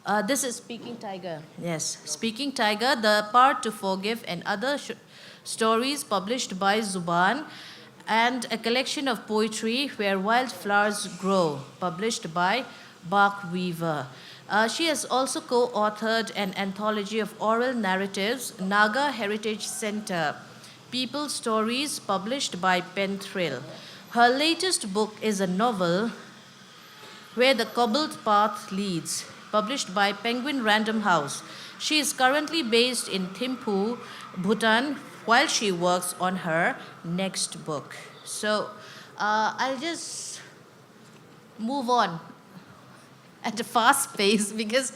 is Speaking Tiger. Yes, Speaking Tiger, The Power to Forgive, and other stories published by Zuban, and a collection of poetry, Where Wildflowers Grow, published by Bark Weaver. She has also co-authored an anthology of oral narratives, Naga Heritage Center, People Stories, published by Pen Thrill. Her latest book is a novel, Where the Cobbled Path Leads, published by Penguin Random House. She is currently based in Thimphu, Bhutan, while she works on her next book. So I'll just move on at a fast pace because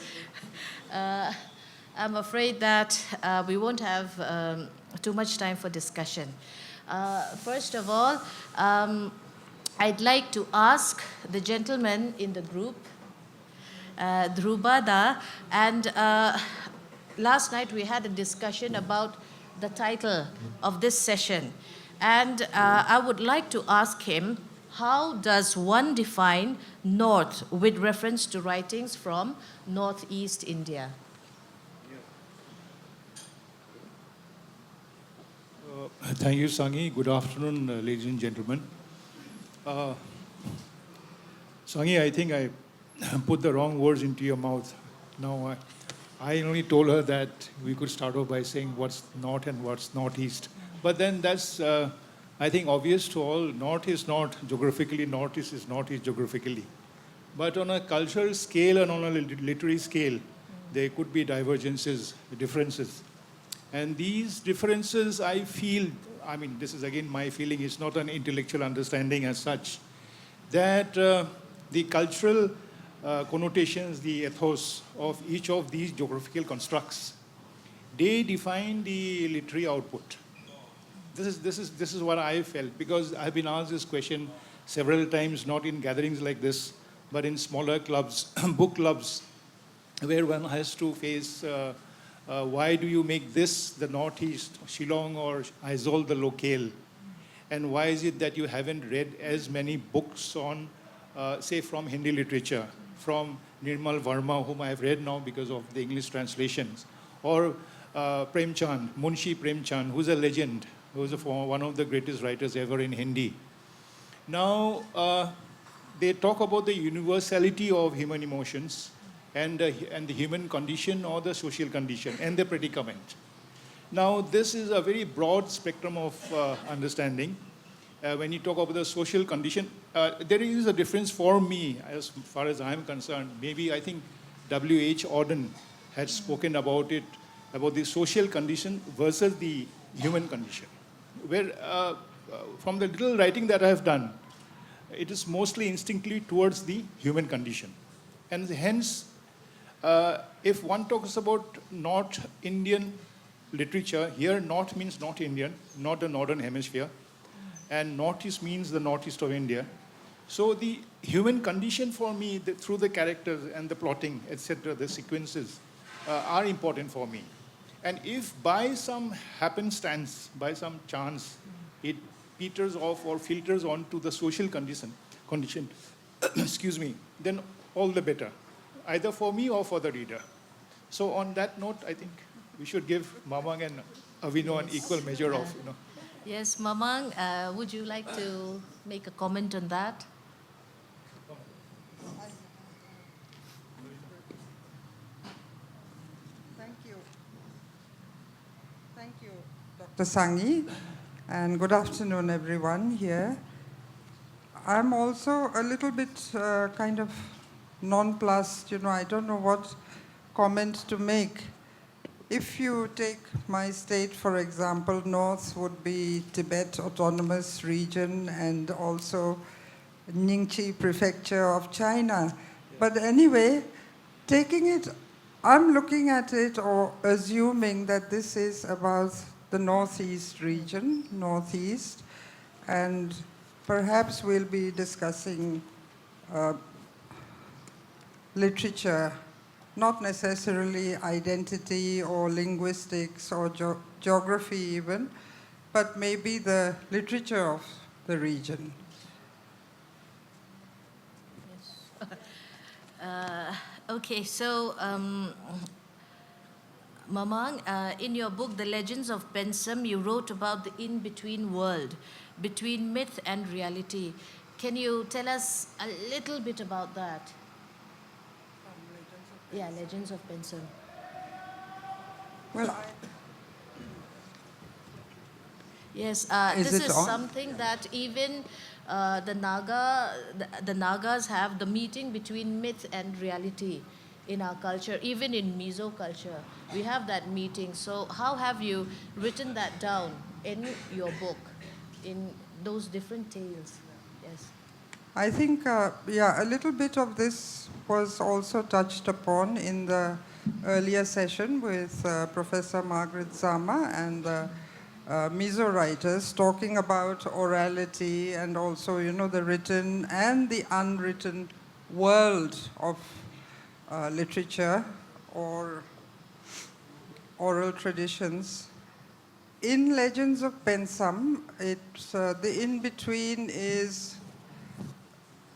I'm afraid that we won't have too much time for discussion. First of all, I'd like to ask the gentleman in the group, Dhrubada, and last night we had a discussion about the title of this session. And I would like to ask him, how does one define North with reference to writings from Northeast India? Thank you, Sangi. Good afternoon, ladies and gentlemen. Sangi, I think I put the wrong words into your mouth. Now, I only told her that we could start off by saying what's North and what's Northeast. But then that's, I think, obvious to all. North is North geographically, Northeast is Northeast geographically. But on a cultural scale and on a literary scale, there could be divergences, differences. And these differences, I feel, I mean, this is again my feeling, it's not an intellectual understanding as such, that the cultural connotations, the ethos of each of these geographical constructs, they define the literary output. This is what I felt, because I've been asked this question several times, not in gatherings like this, but in smaller clubs, book clubs, where one has to face why do you make this the Northeast, Shillong or Aizawl the locale? And why is it that you haven't read as many books on, say, from Hindi literature, from Nirmal Verma, whom I have read now because of the English translations, or Premchand, Munshi Premchand, who's a legend, who's one of the greatest writers ever in Hindi. Now, they talk about the universality of human emotions, and the human condition or the social condition and the predicament. Now, this is a very broad spectrum of understanding. When you talk about the social condition, there is a difference for me as far as I'm concerned. Maybe I think W.H. Auden had spoken about it, about the social condition versus the human condition. Where from the little writing that I have done, it is mostly instinctively towards the human condition. And hence, if one talks about North Indian literature, here North means North Indian, not the Northern Hemisphere, and Northeast means the Northeast of India. So the human condition for me, through the characters and the plotting, etc., the sequences, are important for me. And if by some happenstance, by some chance, it peters off or filters onto the social condition, excuse me, then all the better, either for me or for the reader. So on that note, I think we should give Mamang and Avino an equal measure of, Yes, Mamang, would you like to make a comment on that? Thank you, Dr. Sangi, and good afternoon, everyone here. I'm also a little bit kind of nonplussed, I don't know what comment to make. If you take my state, for example, North would be Tibet Autonomous Region and also Ningxi Prefecture of China. But anyway, taking it, I'm looking at it or assuming that this is about the Northeast region, Northeast, and perhaps we'll be discussing literature, not necessarily identity or linguistics or geography even, but maybe the literature of the region. Okay, so Mamang, in your book, The Legends of Pensem, you wrote about the in-between world, between myth and reality. Can you tell us a little bit about that? Yeah, Legends of Pensem. Well, Yes, Is this it is on? something that even the Nagas have, the meeting between myth and reality. in our culture, even in Mizo culture. We have that meeting. So how have you written that down in your book, in those different tales? Yes. I think, yeah, a little bit of this was also touched upon in the earlier session with Professor Margaret Zama and the Mizo writers talking about orality and also, you know, the written and the unwritten world of literature or oral traditions. In Legends of Pensam, it's, the in-between is,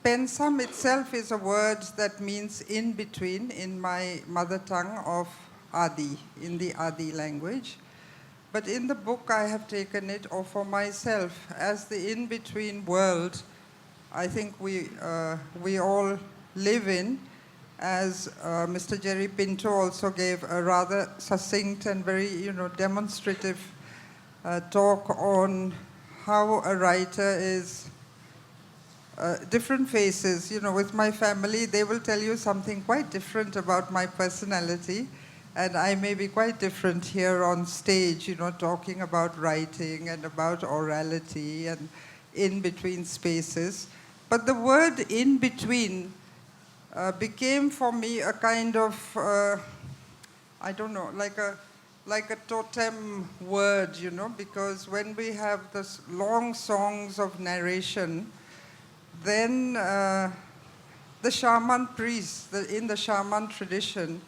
Pensam itself is a word that means in-between in my mother tongue of Adi, in the Adi language. But in the book I have taken it, or for myself, as the in-between world I think we all live in, as Mr. Jerry Pinto also gave a rather succinct and very, you know, demonstrative talk on how a writer is different faces. You know, with my family, they will tell you something quite different about my personality, and I may be quite different here on stage, you know, talking about writing and about orality and in-between spaces. But the word in-between became for me a kind of, I don't know, like a totem word, you know, because when we have this long songs of narration, then the shaman priest, in the shaman tradition,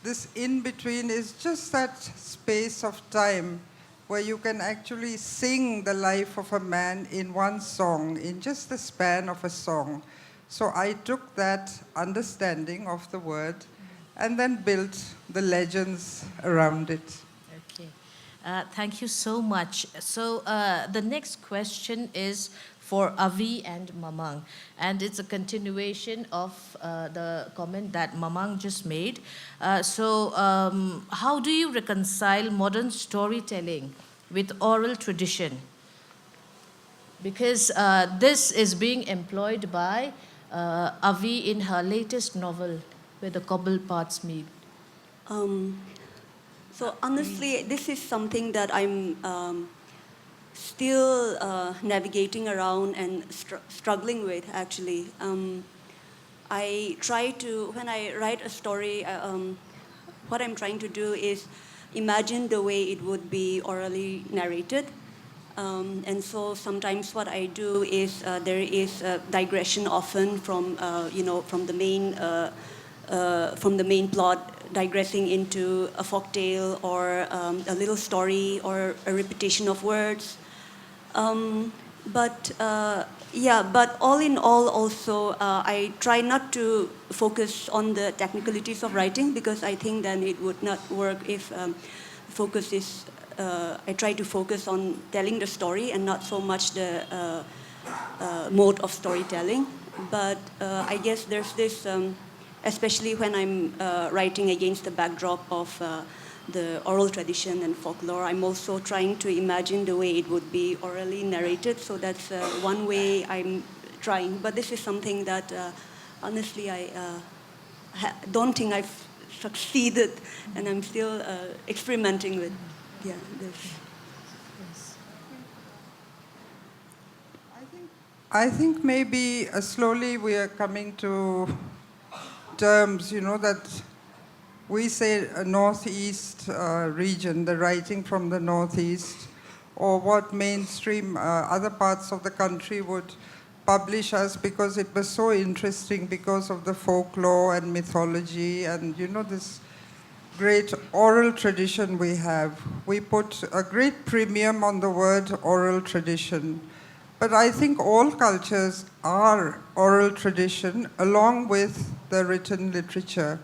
this in-between is just that space of time where you can actually sing the life of a man in one song, in just the span of a song. So I took that understanding of the word and then built the legends around it. Okay. Thank you so much. So the next question is for Avi and Mamang, and it's a continuation of the comment that Mamang just made. How do you reconcile modern storytelling with oral tradition? Because this is being employed by Avi in her latest novel, Where the Cobbled Paths Meet. So honestly, this is something that I'm still navigating around and struggling with, actually. I try to, when I write a story, what I'm trying to do is imagine the way it would be orally narrated. And so sometimes what I do is there is a digression often from, from the main plot, digressing into a folktale or a little story or a repetition of words. But all in all, also, I try not to focus on the technicalities of writing, because I think then it would not work if focus is, I try to focus on telling the story and not so much the mode of storytelling. But I guess there's this, especially when I'm writing against the backdrop of the oral tradition and folklore, I'm also trying to imagine the way it would be orally narrated. So that's one way I'm trying. But this is something that, honestly, I don't think I've succeeded, and I'm still experimenting with. Yeah, this. I think maybe slowly we are coming to terms, you know, that we say a Northeast region, the writing from the Northeast, or what mainstream other parts of the country would publish us, because it was so interesting because of the folklore and mythology and, you know, this great oral tradition we have. We put a great premium on the word oral tradition. But I think all cultures are oral tradition along with the written literature.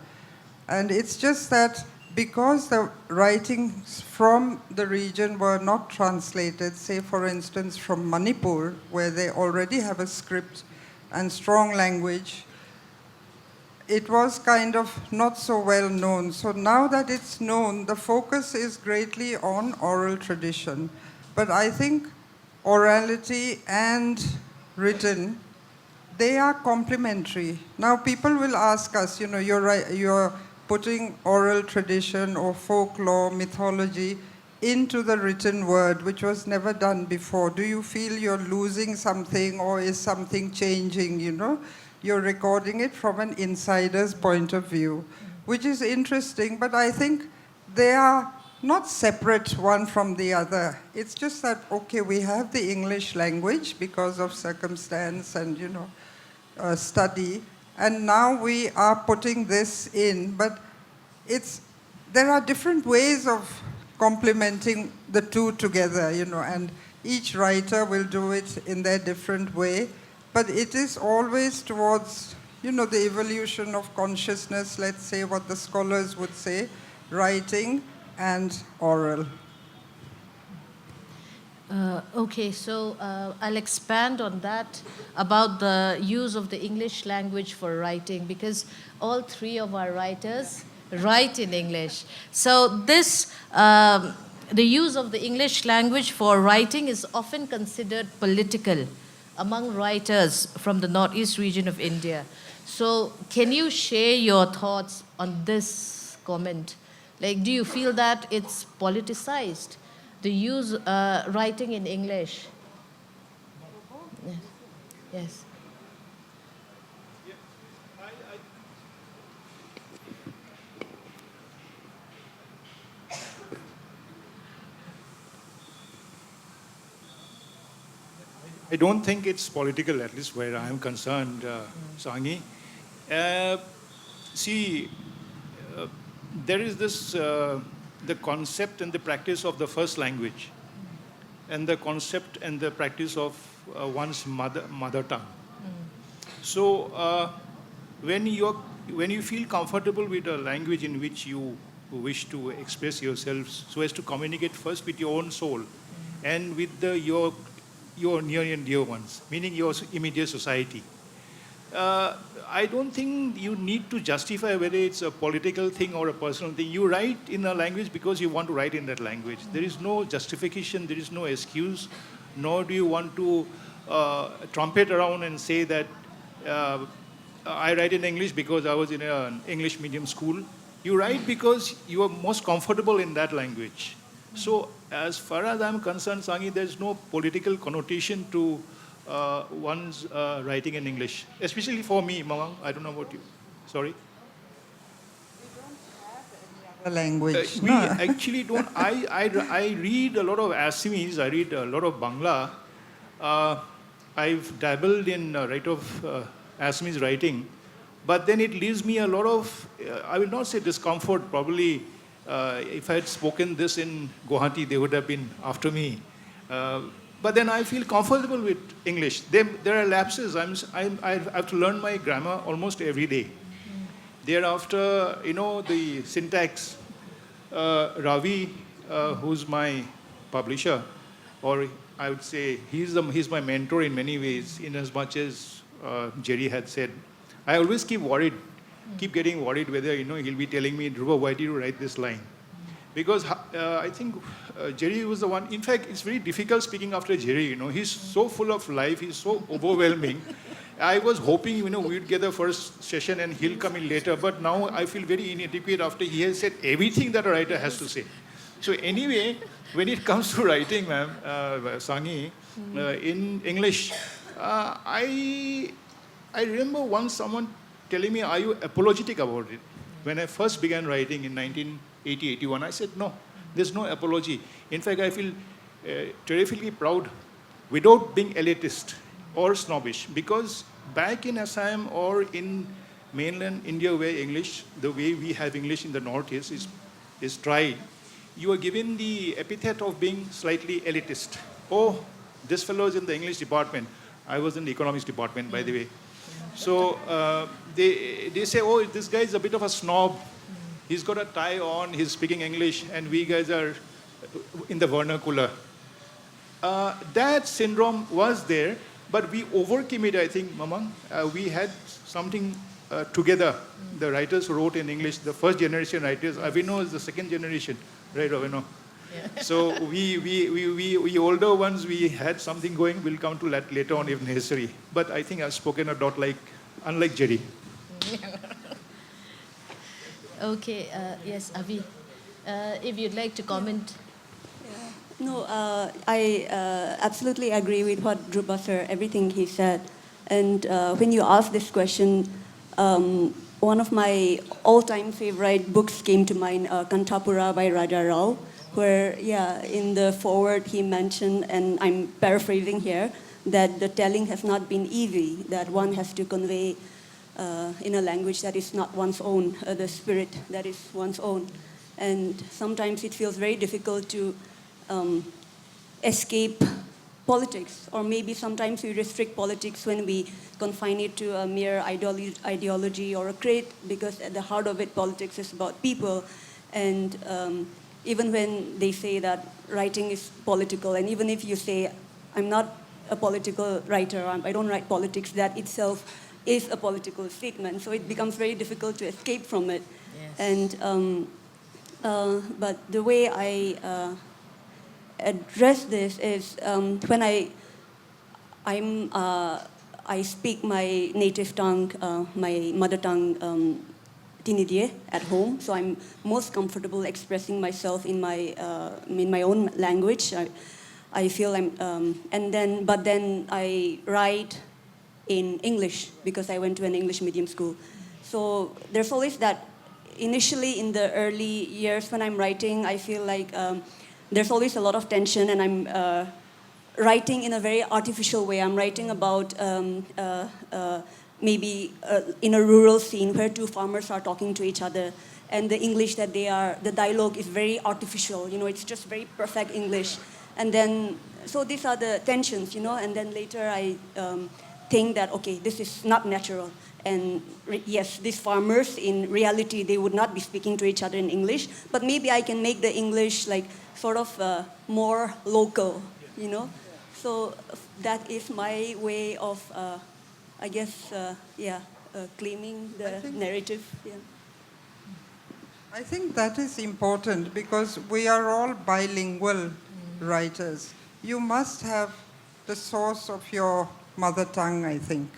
And it's just that because the writings from the region were not translated, say for instance from Manipur, where they already have a script and strong language, it was kind of not so well known. So now that it's known, the focus is greatly on oral tradition. But I think orality and written, they are complementary. Now people will ask us, you know, you're putting oral tradition or folklore, mythology into the written word, which was never done before? Do you feel you're losing something, or is something changing, you know? You're recording it from an insider's point of view, which is interesting, but I think they are not separate one from the other. It's just that, okay, we have the English language because of circumstance and, you know, study, and now we are putting this in, but there are different ways of complementing the two together, you know, and each writer will do it in their different way, but it is always towards, you know, the evolution of consciousness, let's say what the scholars would say, writing and oral. Okay, so I'll expand on that about the use of the English language for writing, because all three of our writers write in English. So this, the use of the English language for writing is often considered political among writers from the Northeast region of India. So can you share your thoughts on this comment? Like, do you feel that it's politicized, the use writing in English? Yes. Yes. I don't think it's political, at least where I am concerned, Sangi. See, there is this, the concept and the practice of the first language, and the concept and the practice of one's mother tongue. So when you feel comfortable with a language in which you wish to express yourself so as to communicate first with your own soul and with your near and dear ones, meaning your immediate society. I don't think you need to justify whether it's a political thing or a personal thing. You write in a language because you want to write in that language. There is no justification, there is no excuse, nor do you want to trumpet around and say that I write in English because I was in an English medium school. You write because you are most comfortable in that language. So as far as I'm concerned, Sangi, there's no political connotation to one's writing in English, especially for me, Mamang. I don't know about you. Sorry. The language. We actually don't. I read a lot of Assamese. I read a lot of Bangla. I've dabbled in Assamese writing, but then it leaves me a lot of, I will not say discomfort, probably. If I had spoken this in Guwahati, they would have been after me. But then I feel comfortable with English. There are lapses. I have to learn my grammar almost every day. Thereafter, you know, the syntax. Ravi, who's my publisher, or I would say he's my mentor in many ways, in as much as Jerry had said. I always keep getting worried whether, you know, he'll be telling me, Dhruva, why did you write this line? Because I think Jerry was the one. In fact, it's very difficult speaking after Jerry, you know. He's so full of life, he's so overwhelming. I was hoping, you know, we'd get the first session and he'll come in later, but now I feel very inadequate after he has said everything that a writer has to say. So anyway, when it comes to writing, ma'am, Sangi, in English, I remember once someone telling me, are you apologetic about it? When I first began writing in 1980-81, I said, no, there's no apology. In fact, I feel terrifically proud without being elitist or snobbish, because back in Assam or in mainland India, where English, the way we have English in the Northeast is tried, you are given the epithet of being slightly elitist. Oh, this fellow is in the English department. I was in the economics department, by the way. So they say, oh, this guy is a bit of a snob. He's got a tie on, he's speaking English, and we guys are in the vernacular. That syndrome was there, but we overcame it, I think, Mamang. We had something together. The writers who wrote in English, the first generation writers, Avino is the second generation, right, Avino? Yeah. So we older ones, we had something going. We'll come to that later on if necessary. But I think I've spoken a lot unlike Jerry. Okay, yes, Avi, if you'd like to comment. No, I absolutely agree with what Dhruba sir, everything he said. And when you asked this question, one of my all-time favorite books came to mind, Kantapura by Raja Rao, where, yeah, in the foreword he mentioned, and I'm paraphrasing here, that the telling has not been easy, that one has to convey in a language that is not one's own, the spirit that is one's own. And sometimes it feels very difficult to escape politics, or maybe sometimes we restrict politics when we confine it to a mere ideology or a creed, because at the heart of it, politics is about people. And even when they say that writing is political, and even if you say, I'm not a political writer, I don't write politics, that itself is a political statement. So it becomes very difficult to escape from it. Yes. And but the way I address this is when I speak my native tongue, my mother tongue, Tinidie, at home. So I'm most comfortable expressing myself in my own language. I feel but then I write in English because I went to an English medium school. So there's always that. Initially, in the early years when I'm writing, I feel like there's always a lot of tension, and I'm writing in a very artificial way. I'm writing about maybe in a rural scene where two farmers are talking to each other, and the English that the dialogue is very artificial. It's just very perfect English. And then, so these are the tensions, and then later I think that, okay, this is not natural. And yes, these farmers, in reality, they would not be speaking to each other in English, but maybe I can make the English like sort of more local, So that is my way of, I guess, claiming the narrative. Yeah. I think that is important because we are all bilingual writers. You must have the source of your mother tongue, I think.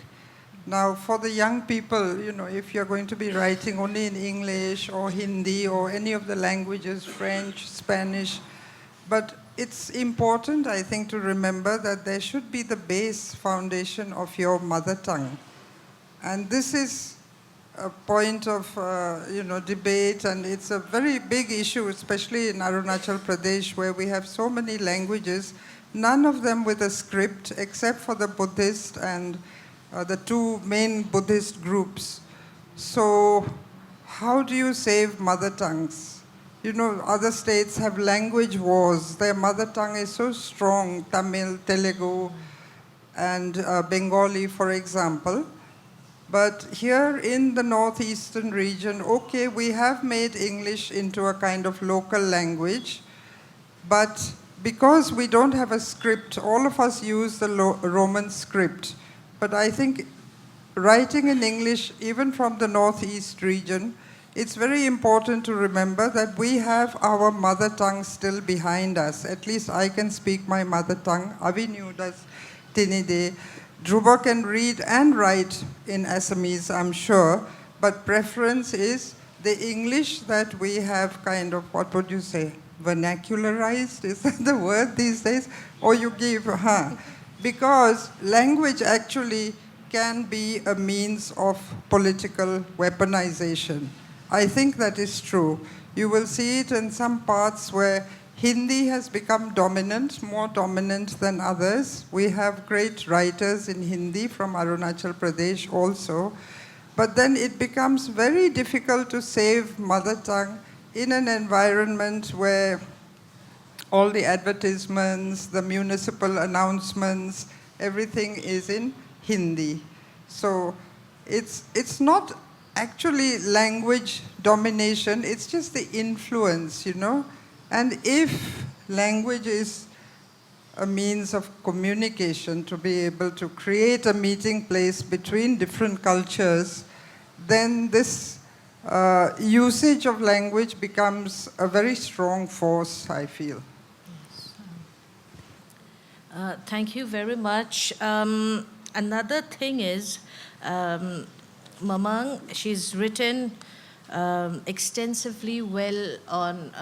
Now, for the young people, if you're going to be writing only in English or Hindi or any of the languages, French, Spanish, but it's important, I think, to remember that there should be the base foundation of your mother tongue. And this is a point of, debate, and it's a very big issue, especially in Arunachal Pradesh, where we have so many languages, none of them with a script, except for the Buddhist and the two main Buddhist groups. So how do you save mother tongues? Other states have language wars. Their mother tongue is so strong, Tamil, Telugu, and Bengali, for example. But here in the Northeastern region, okay, we have made English into a kind of local language, but because we don't have a script, all of us use the Roman script. But I think writing in English, even from the Northeast region, it's very important to remember that we have our mother tongue still behind us. At least I can speak my mother tongue. Avinu does Tinide. Dhruba can read and write in Assamese, I'm sure, but preference is the English that we have kind of, what would you say, vernacularized? Is that the word these days? Or you give, Because language actually can be a means of political weaponization. I think that is true. You will see it in some parts where Hindi has become dominant, more dominant than others. We have great writers in Hindi from Arunachal Pradesh also. But then it becomes very difficult to save mother tongue in an environment where all the advertisements, the municipal announcements, everything is in Hindi. So it's not actually language domination, it's just the influence, And if language is a means of communication to be able to create a meeting place between different cultures, then this usage of language becomes a very strong force, I feel. Thank you very much. Another thing is, Mamang, she's written extensively well on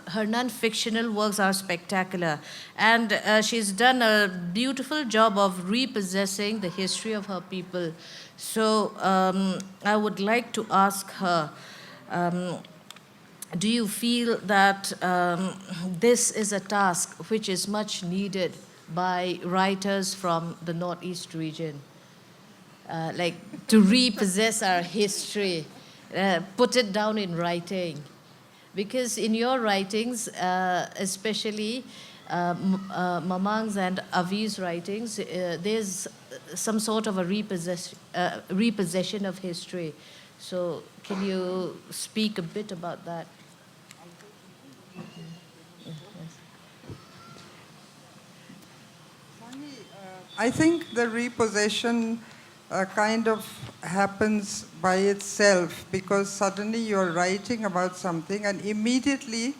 her non-fictional works are spectacular, and she's done a beautiful job of repossessing the history of her people. So I would like to ask her, do you feel that this is a task which is much needed by writers from the Northeast region? Like to repossess our history, put it down in writing. Because in your writings, especially Mamang's and Avi's writings, there's some sort of a repossession of history. So can you speak a bit about that? I think the repossession kind of happens by itself, because suddenly you're writing about something and immediately,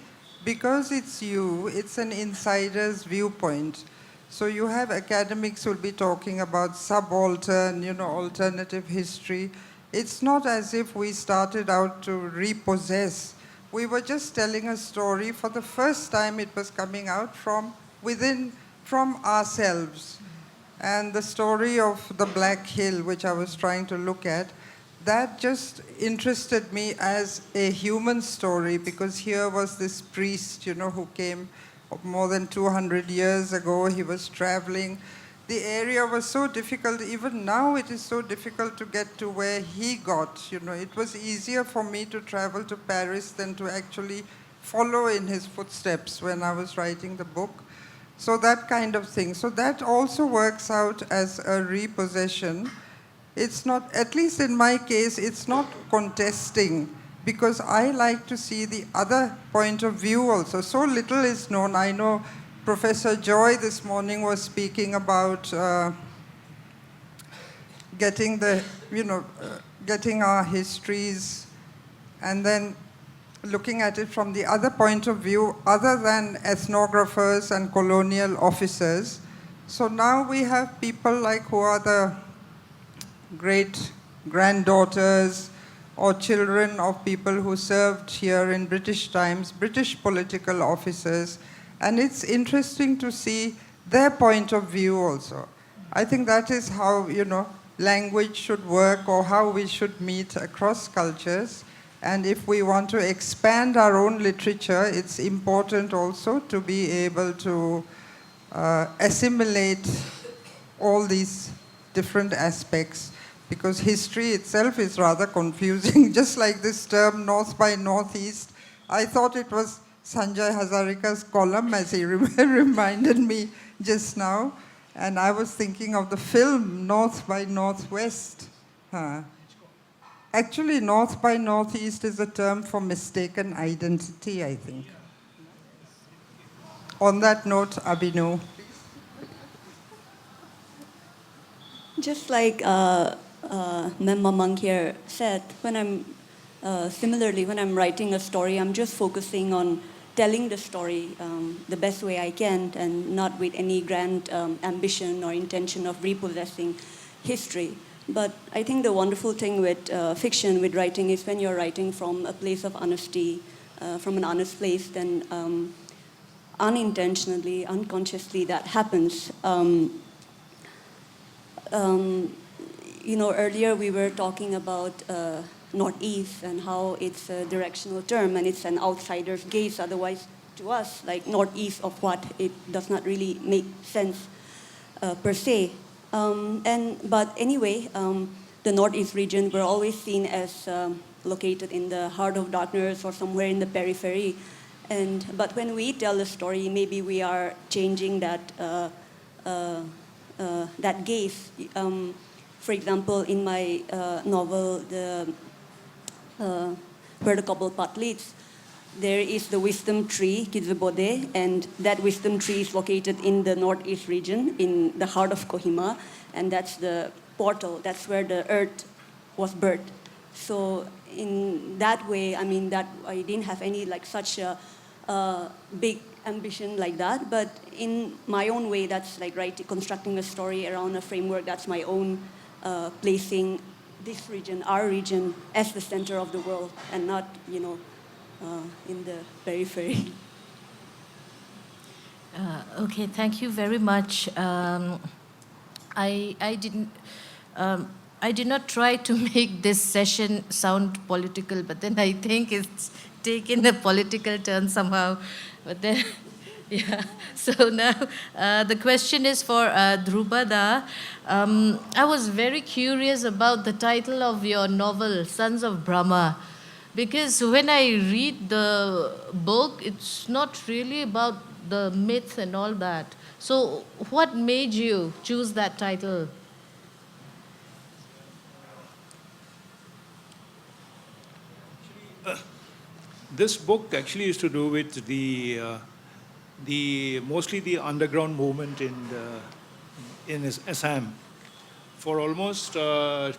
because it's you, it's an insider's viewpoint. So you have academics who will be talking about subaltern, alternative history. It's not as if we started out to repossess. We were just telling a story. For the first time, it was coming out from within, from ourselves. And the story of the Black Hill, which I was trying to look at, that just interested me as a human story, because here was this priest, who came more than 200 years ago. He was traveling. The area was so difficult. Even now it is so difficult to get to where he got. It was easier for me to travel to Paris than to actually follow in his footsteps when I was writing the book. So that kind of thing. So that also works out as a repossession. It's not, at least in my case, it's not contesting, because I like to see the other point of view also. So little is known. I know Professor Joy this morning was speaking about getting getting our histories and then looking at it from the other point of view, other than ethnographers and colonial officers. So now we have people like who are the great granddaughters or children of people who served here in British times, British political officers, and it's interesting to see their point of view also. I think that is how, language should work, or how we should meet across cultures. And if we want to expand our own literature, it's important also to be able to assimilate all these different aspects, because history itself is rather confusing. Just like this term, North by Northeast, I thought it was Sanjay Hazarika's column, as he reminded me just now. And I was thinking of the film North by Northwest. Actually, North by Northeast is a term for mistaken identity, I think. On that note, Abhinu. Just like Mem Mamang here said, similarly, when I'm writing a story, I'm just focusing on telling the story the best way I can, and not with any grand ambition or intention of repossessing history. But I think the wonderful thing with fiction, with writing, is when you're writing from a place of honesty, from an honest place, then unintentionally, unconsciously, that happens. Earlier we were talking about Northeast and how it's a directional term and it's an outsider's gaze. Otherwise, to us, like Northeast of what? It does not really make sense per se. But anyway, the Northeast region, we're always seen as located in the heart of darkness or somewhere in the periphery. But when we tell a story, maybe we are changing that that gaze. For example, in my novel, Where the Couple Path Leads, there is the wisdom tree, Kizubode, and that wisdom tree is located in the Northeast region, in the heart of Kohima, and that's the portal, that's where the earth was birthed. So in that way, I mean, that I didn't have any such a big ambition like that, but in my own way, that's like constructing a story around a framework, that's my own placing this region, our region, as the center of the world and not, in the periphery. Okay, thank you very much. I didn't. I did not try to make this session sound political, but then I think it's taken a political turn somehow. But then, yeah. So now the question is for Drupada. I was very curious about the title of your novel, Sons of Brahma, because when I read the book, it's not really about the myth and all that. So what made you choose that title? This book actually is to do with mostly the underground movement in Assam. For almost 2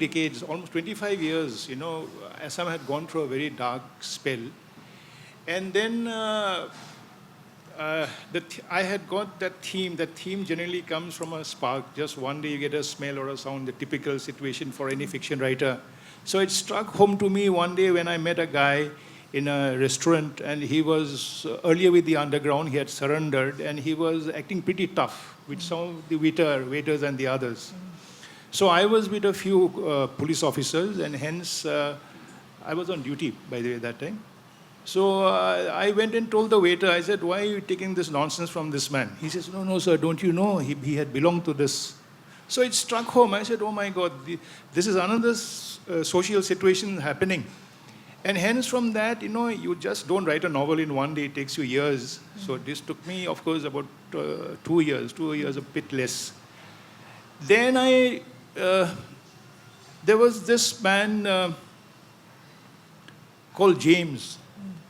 decades, almost 25 years, Assam had gone through a very dark spell. And then I had got that theme. That theme generally comes from a spark. Just one day you get a smell or a sound, the typical situation for any fiction writer. So it struck home to me one day when I met a guy in a restaurant, and he was earlier with the underground. He had surrendered, and he was acting pretty tough with some of the waiters and the others. So I was with a few police officers, and hence I was on duty, by the way, that time. So I went and told the waiter, I said, why are you taking this nonsense from this man? He says, no, sir, don't you know? He had belonged to this. So it struck home. I said, oh my God, this is another social situation happening. And hence from that, you just don't write a novel in one day. It takes you years. So this took me, of course, about 2 years, a bit less. Then there was this man called James.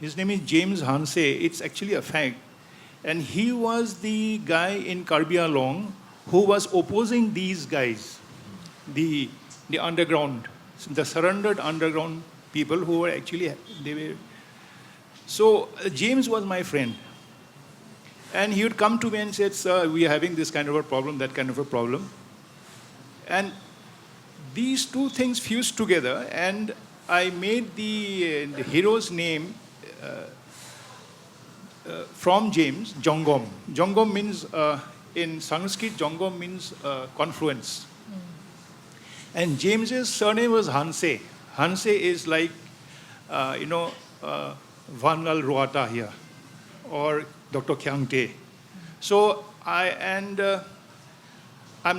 His name is James Hanse. It's actually a fact. And he was the guy in Karbi Anglong who was opposing these guys, the underground, the surrendered underground people who were actually, So James was my friend. And he would come to me and said, sir, we are having this kind of a problem, that kind of a problem. And these two things fused together, and I made the hero's name from James, Jongom. Jongom means, in Sanskrit, Jongom means confluence. And James's surname was Hanse. Hanse is like, Vanal Ruata here, or Dr. Kyangte. So I'm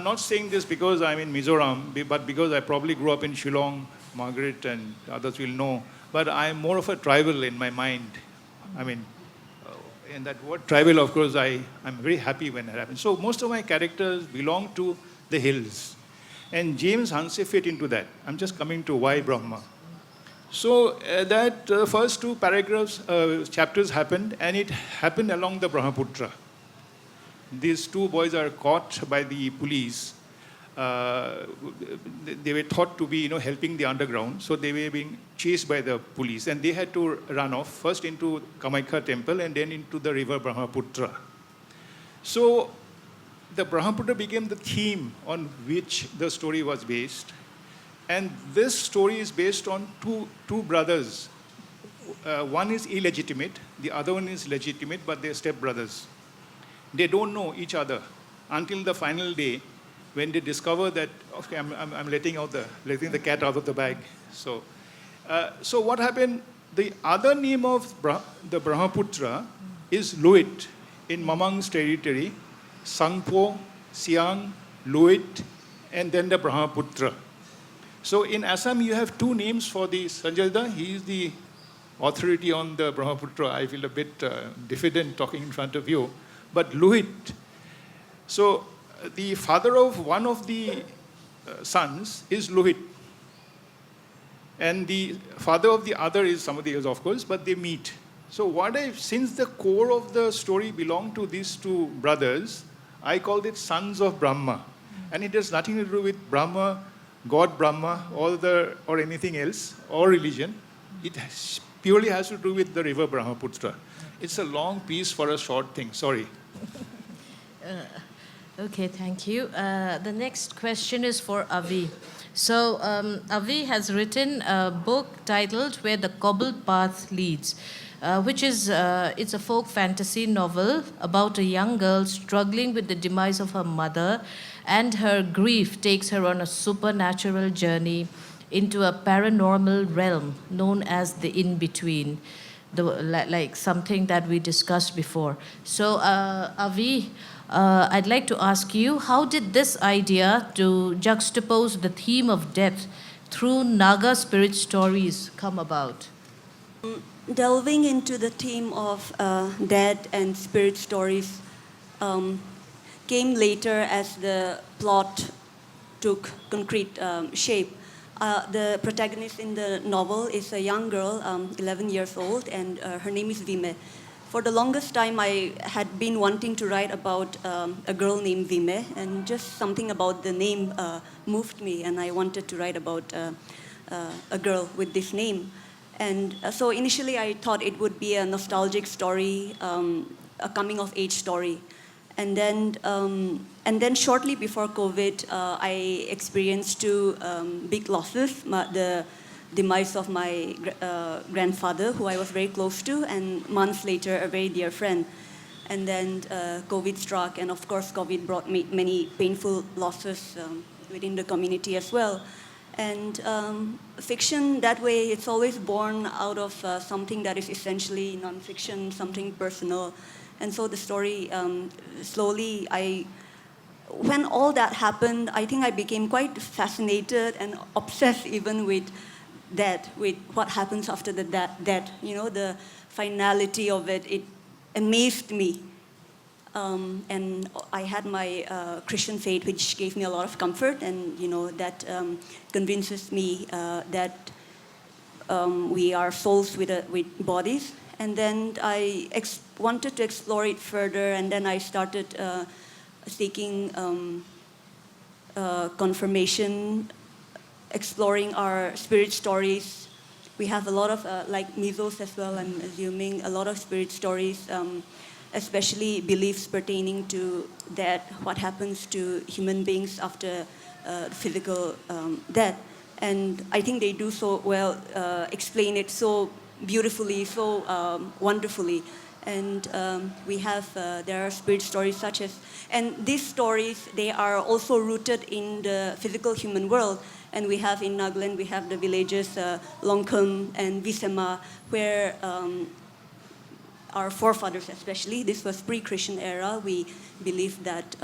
not saying this because I'm in Mizoram, but because I probably grew up in Shillong, Margaret and others will know. But I'm more of a tribal in my mind. And that word tribal, of course, I'm very happy when it happens. So most of my characters belong to the hills. And James Hanse fit into that. I'm just coming to why Brahma. So that first 2 chapters happened, and it happened along the Brahmaputra. These 2 boys are caught by the police. They were thought to be, helping the underground. So they were being chased by the police, and they had to run off first into Kamakhya temple and then into the river Brahmaputra. So the Brahmaputra became the theme on which the story was based. And this story is based on two brothers. One is illegitimate, the other one is legitimate, but they're stepbrothers. They don't know each other until the final day when they discover that, okay, I'm letting the cat out of the bag. So what happened? The other name of the Brahmaputra is Luit in Mamang's territory. Sangpo, Siang, Luit, and then the Brahmaputra. So in Assam, you have 2 names for the Sanjay. He is the authority on the Brahmaputra. I feel a bit diffident talking in front of you. But Luit. So the father of one of the sons is Luit. And the father of the other is somebody else, of course, but they meet. So since the core of the story belonged to these 2 brothers, I called it Sons of Brahma. And it has nothing to do with Brahma, God Brahma, or anything else, or religion. It purely has to do with the river Brahmaputra. It's a long piece for a short thing. Sorry. Okay, thank you. The next question is for Avi. So Avi has written a book titled Where the Cobbled Path Leads, which is it's a folk fantasy novel about a young girl struggling with the demise of her mother, and her grief takes her on a supernatural journey into a paranormal realm known as the in-between, like something that we discussed before. So Avi, I'd like to ask you, how did this idea to juxtapose the theme of death through Naga spirit stories come about? Delving into the theme of death and spirit stories came later as the plot took concrete shape. The protagonist in the novel is a young girl, 11 years old, and her name is Vime. For the longest time, I had been wanting to write about a girl named Vime, and just something about the name moved me, and I wanted to write about a girl with this name. And so initially, I thought it would be a nostalgic story, a coming-of-age story. And then shortly before COVID, I experienced two big losses. The demise of my grandfather, who I was very close to, and months later, a very dear friend. And then COVID struck, and of course, COVID brought me many painful losses within the community as well. And fiction, that way, it's always born out of something that is essentially nonfiction, something personal. And so the story, slowly, when all that happened, I think I became quite fascinated and obsessed even with death, with what happens after the death. You know, the finality of it, it amazed me. And I had my Christian faith, which gave me a lot of comfort, and you know that convinces me that we are souls with bodies. And then I wanted to explore it further, and then I started seeking confirmation, exploring our spirit stories. We have a lot of, like Mizos as well, I'm assuming, a lot of spirit stories, especially beliefs pertaining to death, what happens to human beings after physical death. And I think they do so well, explain it so beautifully, so wonderfully. And we have, there are spirit stories such as, and these stories, they are also rooted in the physical human world. And we have in Nagaland, we have the villages Longkham and Visema, where our forefathers especially, this was pre-Christian era, we believe that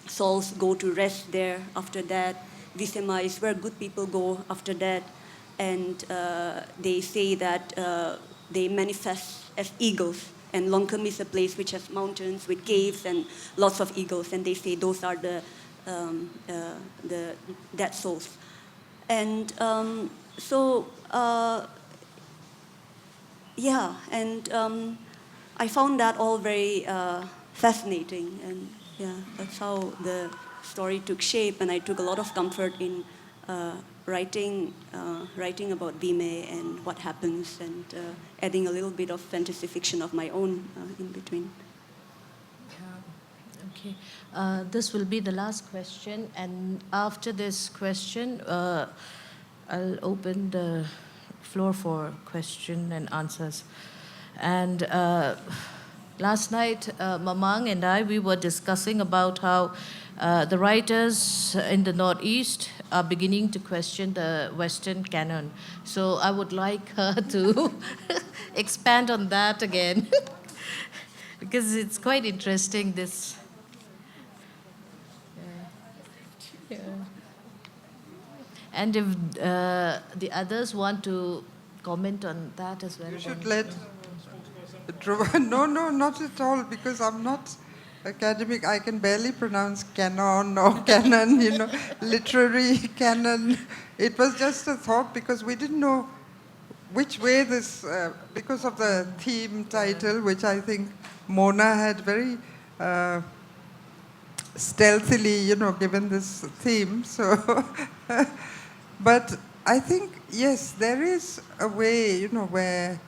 souls go to rest there after that. Visema is where good people go after that. And they say that they manifest as eagles. And Longkham is a place which has mountains with caves and lots of eagles. And they say those are the dead souls. And yeah, and I found that all very fascinating. And yeah, that's how the story took shape. And I took a lot of comfort in writing about Vime and what happens, and adding a little bit of fantasy fiction of my own in between. Okay. This will be the last question, and after this question, I'll open the floor for question and answers. And last night, Mamang and I, we were discussing about how the writers in the Northeast are beginning to question the Western canon. So I would like her to expand on that again, because it's quite interesting, this. Yeah. And if the others want to comment on that as well. You should let... No, not at all, because I'm not academic. I can barely pronounce canon or canon, you know, literary canon. It was just a thought, because we didn't know which way this, because of the theme title, which I think Mona had very stealthily, you know, given this theme. So, but I think, yes, there is a way, you know, where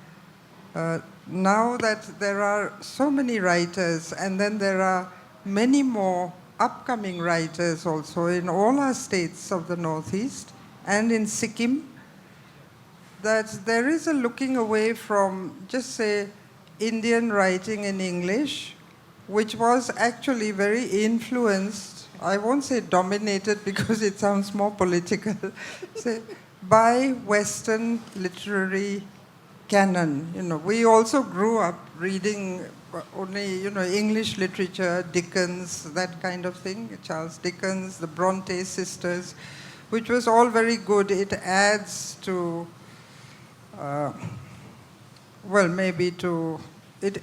now that there are so many writers, and then there are many more upcoming writers also in all our states of the Northeast and in Sikkim, that there is a looking away from, just say, Indian writing in English, which was actually very influenced, I won't say dominated because it sounds more political, say, by Western literary canon. You know, we also grew up reading only, you know, English literature, Dickens, that kind of thing, Charles Dickens, the Bronte sisters, which was all very good. It adds to, it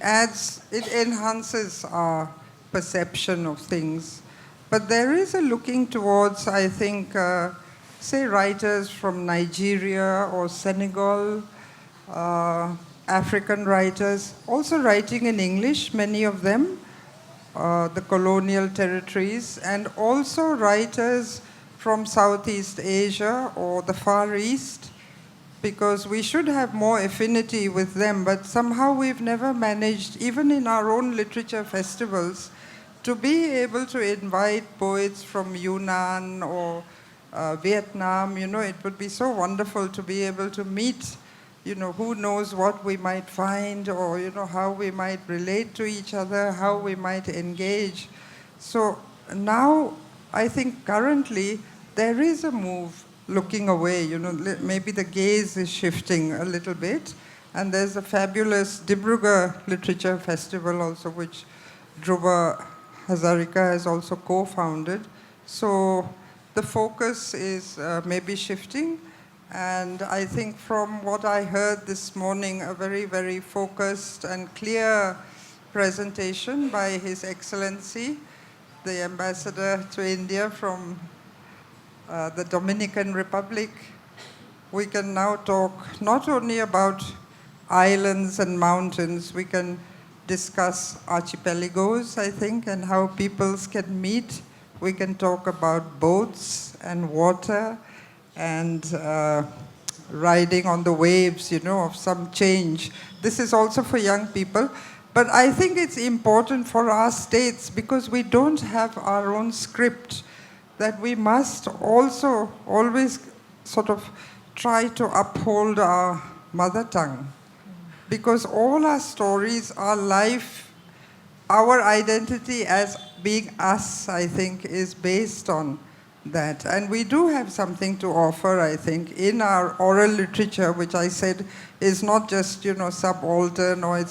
enhances our perception of things. But there is a looking towards, I think, say writers from Nigeria or Senegal, African writers, also writing in English, many of them, the colonial territories, and also writers from Southeast Asia or the Far East, because we should have more affinity with them, but somehow we've never managed, even in our own literature festivals, to be able to invite poets from Yunnan or Vietnam. You know, it would be so wonderful to be able to meet, you know, who knows what we might find, or, you know, how we might relate to each other, how we might engage. So now, I think currently, there is a move looking away, you know, maybe the gaze is shifting a little bit. And there's a fabulous Dibrugarh Literature Festival also, which Dhruva Hazarika has also co-founded. So the focus is maybe shifting. And I think from what I heard this morning, a very, very focused and clear presentation by His Excellency, the Ambassador to India from the Dominican Republic. We can now talk not only about islands and mountains, we can discuss archipelagos, I think, and how peoples can meet. We can talk about boats and water and riding on the waves, you know, of some change. This is also for young people. But I think it's important for our states, because we don't have our own script, that we must also always sort of try to uphold our mother tongue. Because all our stories, our life, our identity as being us, I think, is based on that. And we do have something to offer, I think, in our oral literature, which I said is not just, you know, subaltern, or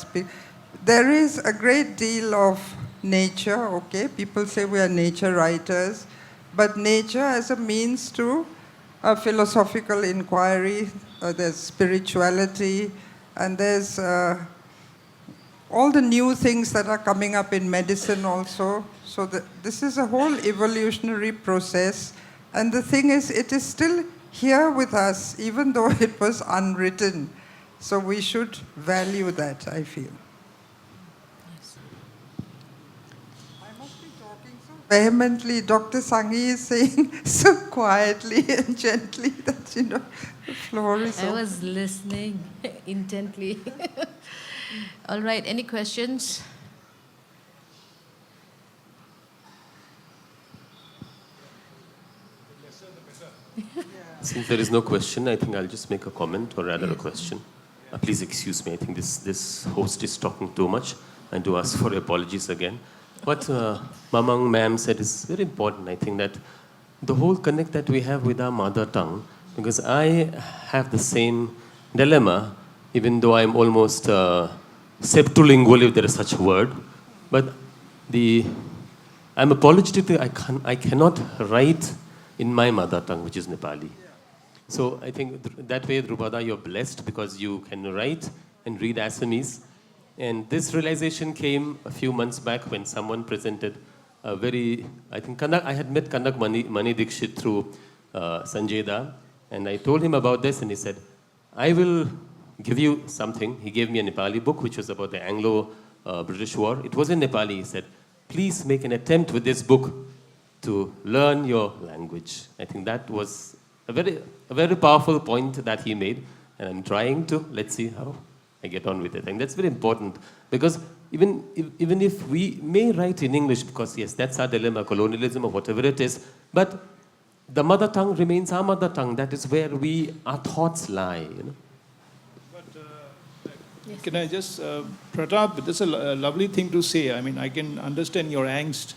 there is a great deal of nature, okay? People say we are nature writers, but nature as a means to a philosophical inquiry, there's spirituality, and there's all the new things that are coming up in medicine also. So this is a whole evolutionary process. And the thing is, it is still here with us, even though it was unwritten. So we should value that, I feel. Yes. I must be talking so vehemently. Dr. Sanghi is saying so quietly and gently that, you know, the floor is open. I was listening intently. All right, any questions? Since there is no question, I think I'll just make a comment, or rather a question. Please excuse me, I think this host is talking too much, and to ask for apologies again. What Mamang ma'am said is very important. I think that the whole connect that we have with our mother tongue, because I have the same dilemma, even though I'm almost septulingual, if there is such a word. But I'm apologetic that I cannot write in my mother tongue, which is Nepali. So I think that way, Drupada, you're blessed because you can write and read Assamese. And this realization came a few months back when someone presented a very, I think I had met Kanak Mani Dikshit through Sanjay Da, and I told him about this, and he said, I will give you something. He gave me a Nepali book, which was about the Anglo-British War. It was in Nepali. He said, please make an attempt with this book to learn your language. I think that was a very powerful point that he made, and I'm trying to, let's see how I get on with it. And that's very important, because even if we may write in English, because yes, that's our dilemma, colonialism or whatever it is, but the mother tongue remains our mother tongue. That is where our thoughts lie, you know. But can I just, Pratap, this is a lovely thing to say. I mean, I can understand your angst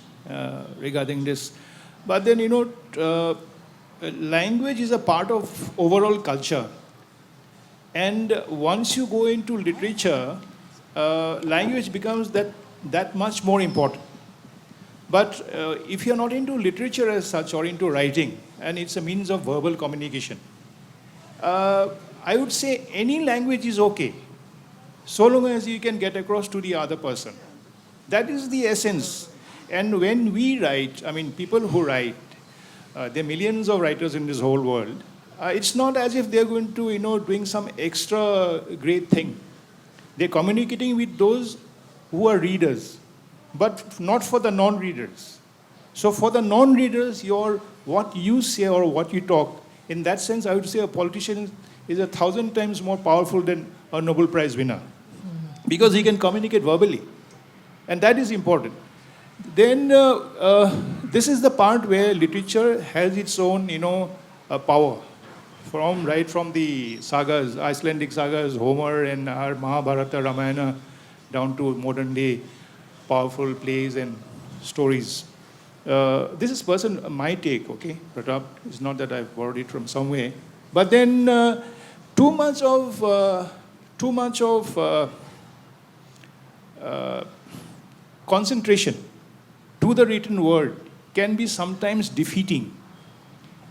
regarding this. But then, you know, language is a part of overall culture. And once you go into literature, language becomes that much more important. But if you're not into literature as such or into writing, and it's a means of verbal communication, I would say any language is okay, so long as you can get across to the other person. That is the essence. And when we write, I mean, people who write, there are millions of writers in this whole world. It's not as if they're going to, you know, doing some extra great thing. They're communicating with those who are readers, but not for the non-readers. So for the non-readers, what you say or what you talk, in that sense, I would say a politician is 1,000 times more powerful than a Nobel Prize winner, because he can communicate verbally, and that is important. Then this is the part where literature has its own, you know, power. Right from the sagas, Icelandic sagas, Homer and our Mahabharata, Ramayana, down to modern day powerful plays and stories. This is my take, okay, Pratap. It's not that I've borrowed it from somewhere. But then too much of concentration to the written word can be sometimes defeating.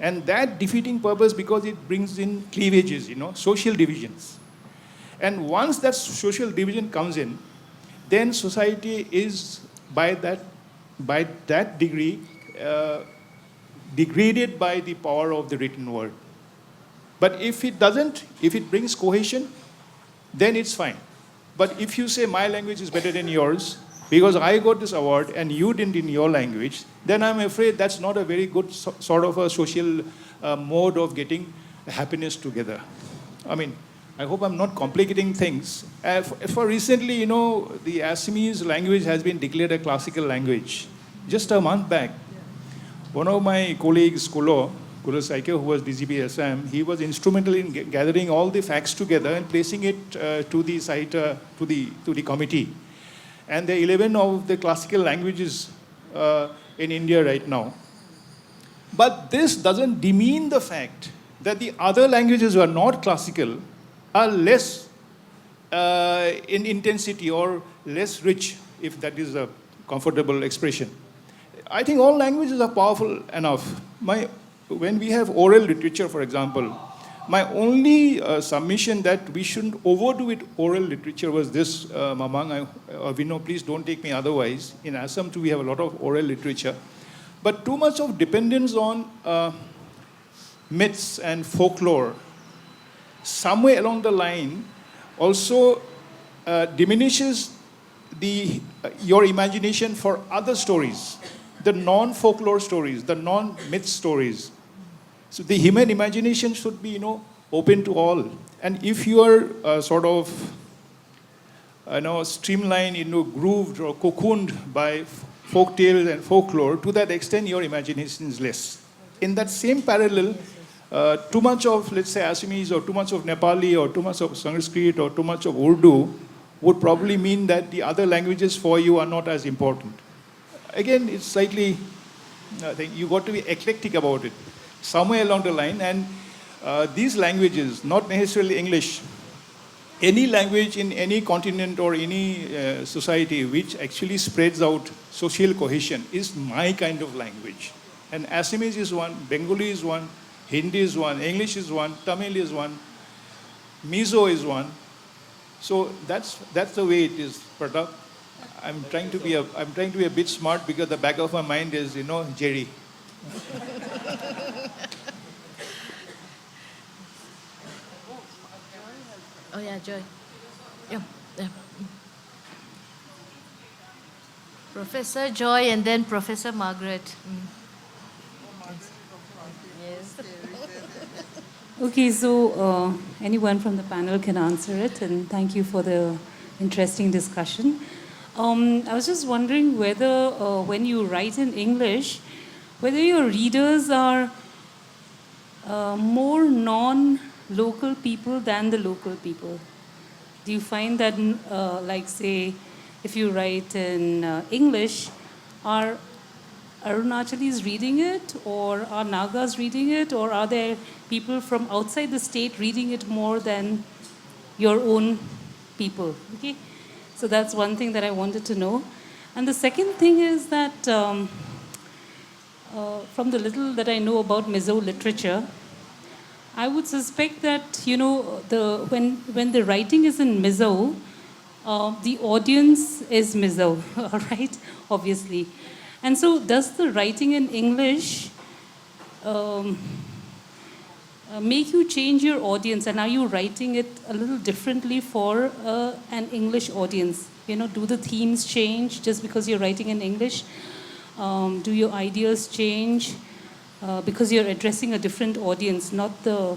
And that defeating purpose, because it brings in cleavages, you know, social divisions. And once that social division comes in, then society is by that degree degraded by the power of the written word. But if it doesn't, if it brings cohesion, then it's fine. But if you say my language is better than yours, because I got this award and you didn't in your language, then I'm afraid that's not a very good sort of a social mode of getting happiness together. I mean, I hope I'm not complicating things. For recently, you know, the Assamese language has been declared a classical language. Just a month back, one of my colleagues, Kulo Saike, who was DGP Assam, he was instrumental in gathering all the facts together and placing it to the site, to the committee. And there are 11 of the classical languages in India right now. But this doesn't demean the fact that the other languages who are not classical are less in intensity or less rich, if that is a comfortable expression. I think all languages are powerful enough. When we have oral literature, for example, my only submission that we shouldn't overdo it oral literature was this, Mamang, Vino, please don't take me otherwise. In Assam too, we have a lot of oral literature. But too much of dependence on myths and folklore, somewhere along the line, also diminishes your imagination for other stories, the non-folklore stories, the non-myth stories. So the human imagination should be, you know, open to all. And if you are sort of, streamlined, you know, grooved or cocooned by folk tales and folklore, to that extent your imagination is less. In that same parallel, too much of, let's say, Assamese or too much of Nepali or too much of Sanskrit or too much of Urdu would probably mean that the other languages for you are not as important. Again, it's slightly, I think you got to be eclectic about it. Somewhere along the line, and these languages, not necessarily English, any language in any continent or any society which actually spreads out social cohesion is my kind of language. And Assamese is one, Bengali is one, Hindi is one, English is one, Tamil is one, Mizo is one. So that's the way it is, Pratap. I'm trying to be a bit smart because the back of my mind is, you know, Jerry. Oh yeah, Joy. Yeah. Professor Joy and then Professor Margaret. Yes. Okay, so anyone from the panel can answer it, and thank you for the interesting discussion. I was just wondering whether when you write in English, whether your readers are more non-local people than the local people. Do you find that, like, say, if you write in English, are Arunachalis reading it, or are Nagas reading it, or are there people from outside the state reading it more than your own people? Okay, so that's one thing that I wanted to know. And the second thing is that from the little that I know about Mizo literature, I would suspect that, you know, when the writing is in Mizo, the audience is Mizo, all right, obviously. And so does the writing in English make you change your audience? And are you writing it a little differently for an English audience? You know, do the themes change just because you're writing in English? Do your ideas change because you're addressing a different audience, not the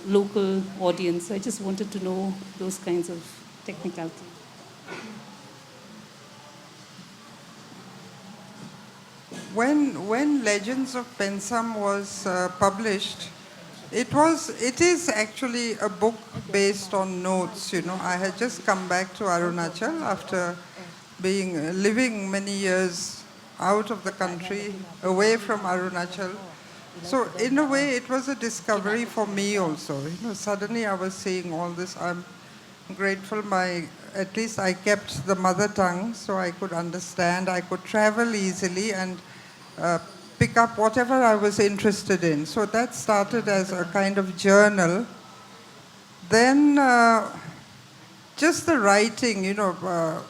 local audience? I just wanted to know those kinds of technicalities. When Legends of Pensam was published, it is actually a book based on notes. You know, I had just come back to Arunachal after living many years out of the country, away from Arunachal. So in a way, it was a discovery for me also. You know, suddenly I was seeing all this. I'm grateful at least I kept the mother tongue so I could understand. I could travel easily and pick up whatever I was interested in. So that started as a kind of journal. Then just the writing, you know,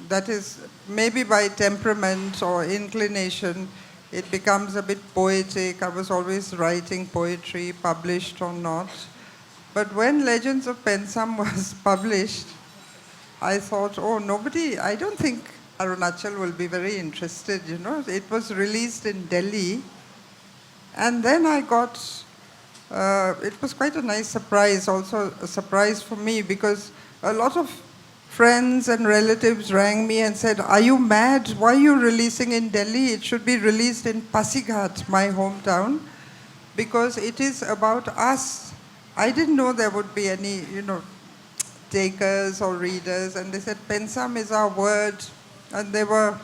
that is maybe by temperament or inclination, it becomes a bit poetic. I was always writing poetry, published or not. But when Legends of Pensam was published, I thought, oh, I don't think Arunachal will be very interested, you know. It was released in Delhi. And then I got, it was quite a nice surprise, also a surprise for me, because a lot of friends and relatives rang me and said, are you mad? Why are you releasing in Delhi? It should be released in Pasighat, my hometown, because it is about us. I didn't know there would be any, you know, takers or readers, and they said, Pensam is our word. And they were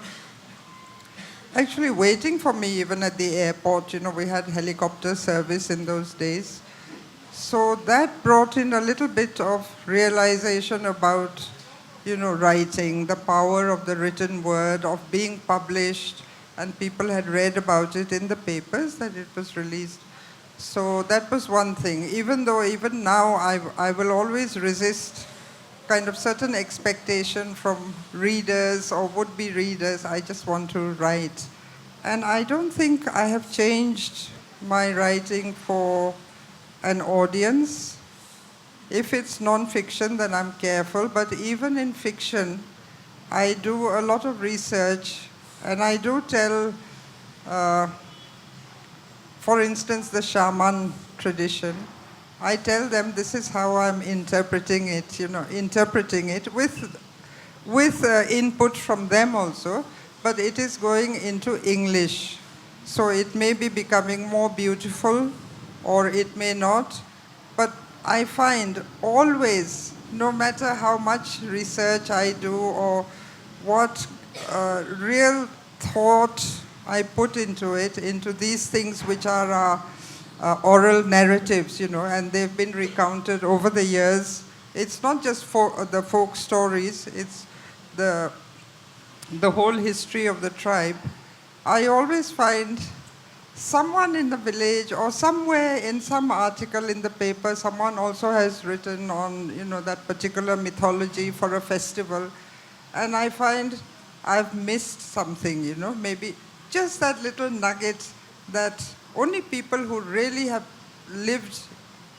actually waiting for me even at the airport. You know, we had helicopter service in those days. So that brought in a little bit of realization about, you know, writing, the power of the written word, of being published, and people had read about it in the papers that it was released. So that was one thing. Even though even now I will always resist kind of certain expectation from readers or would-be readers. I just want to write. And I don't think I have changed my writing for an audience. If it's non-fiction, then I'm careful. But even in fiction, I do a lot of research. And I do tell, for instance, the shaman tradition. I tell them this is how I'm interpreting it, you know, interpreting it with input from them also, but it is going into English. So it may be becoming more beautiful or it may not, but I find always, no matter how much research I do or what real thought I put into it, into these things which are oral narratives, you know, and they've been recounted over the years. It's not just for the folk stories, it's the whole history of the tribe. I always find someone in the village or somewhere in some article in the paper, someone also has written on, you know, that particular mythology for a festival. And I find I've missed something, you know, maybe just that little nugget that only people who really have lived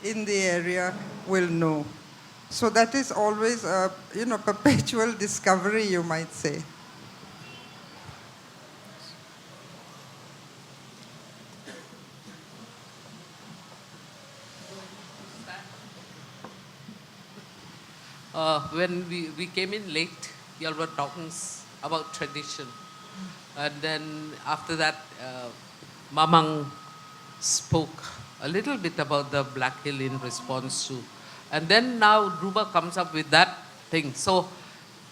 in the area will know. So that is always a, you know, perpetual discovery, you might say. When we came in late, you all were talking about tradition. And then after that, Mamang spoke a little bit about the Black Hill in response to. And then now Dhruva comes up with that thing. So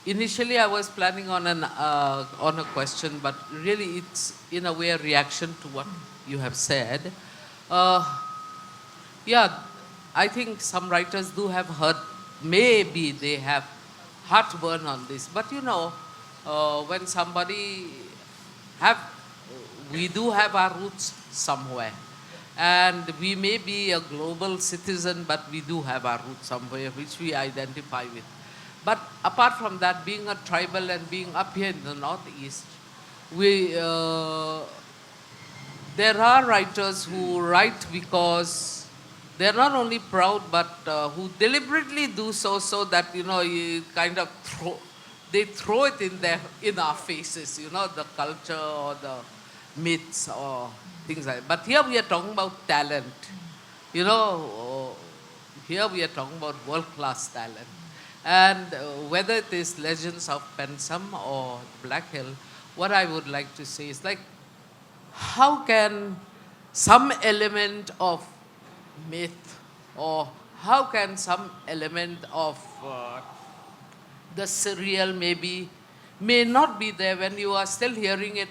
initially I was planning on a question, but really it's in a way a reaction to what you have said. Yeah, I think some writers do have maybe they have heartburn on this. But you know, when somebody we do have our roots somewhere. And we may be a global citizen, but we do have our roots somewhere which we identify with. But apart from that, being a tribal and being up here in the Northeast, there are writers who write because they're not only proud, but who deliberately do so that, you know, you kind of they throw it in our faces, you know, the culture or the myths or things like that. But here we are talking about talent. You know, here we are talking about world-class talent. And whether it is Legends of Pensam or Black Hill, what I would like to say is like, how can some element of myth or how can some element of the surreal may not be there when you are still hearing it,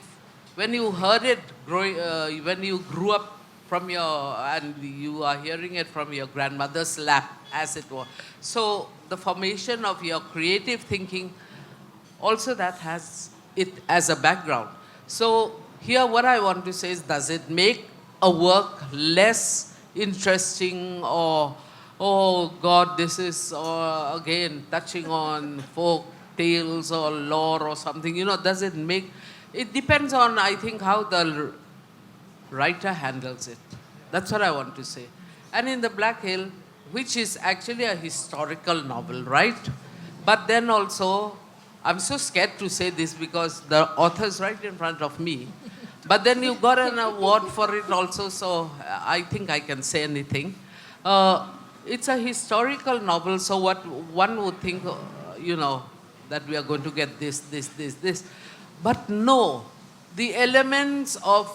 when you heard it when you grew up and you are hearing it from your grandmother's lap, as it were. So the formation of your creative thinking, also that has it as a background. So here what I want to say is, does it make a work less interesting, or, oh God, this is again touching on folk tales or lore or something, you know, does it make, it depends on, I think, how the writer handles it. That's what I want to say. And in the Black Hill, which is actually a historical novel, right? But then also, I'm so scared to say this because the author's right in front of me. But then you got an award for it also, so I think I can say anything. It's a historical novel, so what one would think, you know, that we are going to get this. But no, the elements of,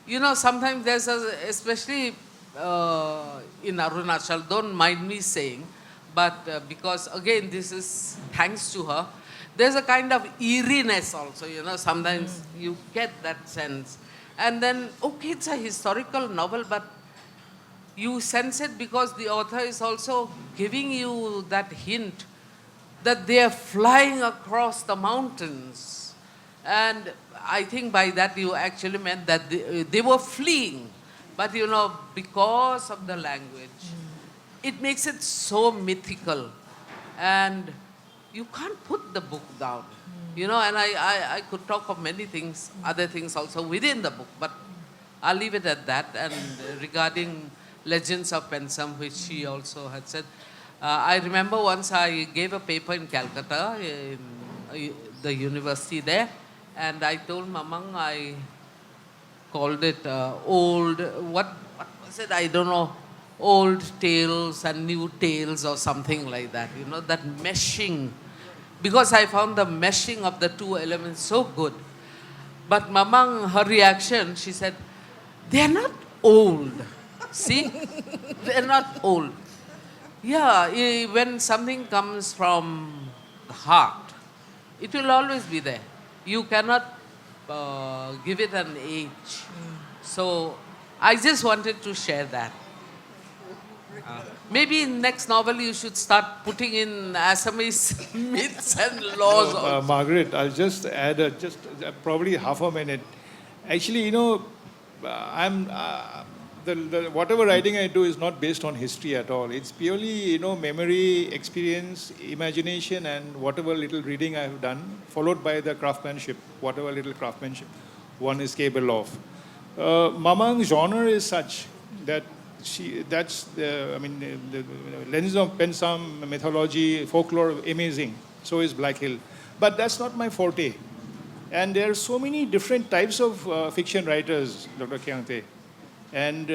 you know, sometimes there's especially in Arunachal, don't mind me saying, but because again, this is thanks to her, there's a kind of eeriness also, you know, sometimes you get that sense. And then, okay, it's a historical novel, but you sense it because the author is also giving you that hint that they are flying across the mountains. And I think by that you actually meant that they were fleeing. But you know, because of the language, it makes it so mythical. And you can't put the book down. You know, and I could talk of many things, other things also within the book, but I'll leave it at that. And regarding Legends of Pensam, which she also had said, I remember once I gave a paper in Calcutta, in the university there, and I told Mamang, I called it old, what was it, I don't know, old tales and new tales or something like that, you know, that meshing. Because I found the meshing of the two elements so good. But Mamang, her reaction, she said, they're not old. See? They're not old. Yeah, when something comes from the heart, it will always be there. You cannot give it an age. So I just wanted to share that. Maybe in next novel you should start putting in Assamese myths and laws. Margaret, I'll just add probably half a minute. Actually, you know, whatever writing I do is not based on history at all. It's purely, you know, memory, experience, imagination, and whatever little reading I have done, followed by the craftsmanship, whatever little craftsmanship one is capable of. Mamang's genre is such that that's the Legends of Pensam, mythology, folklore, amazing. So is Black Hill. But that's not my forte. And there are so many different types of fiction writers, Dr. Kyangte. And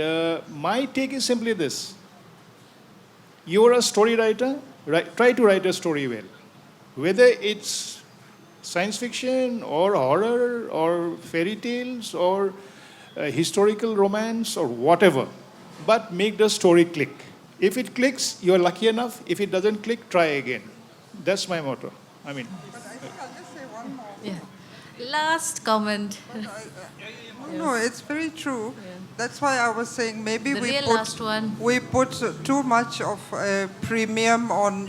my take is simply this. You're a story writer, try to write a story well. Whether it's science fiction or horror or fairy tales or historical romance or whatever, but make the story click. If it clicks, you're lucky enough. If it doesn't click, try again. That's my motto. I mean, But I think I'll just say one more. Yeah. Last comment. No, it's very true. That's why I was saying maybe The real last one. we put too much of a premium on,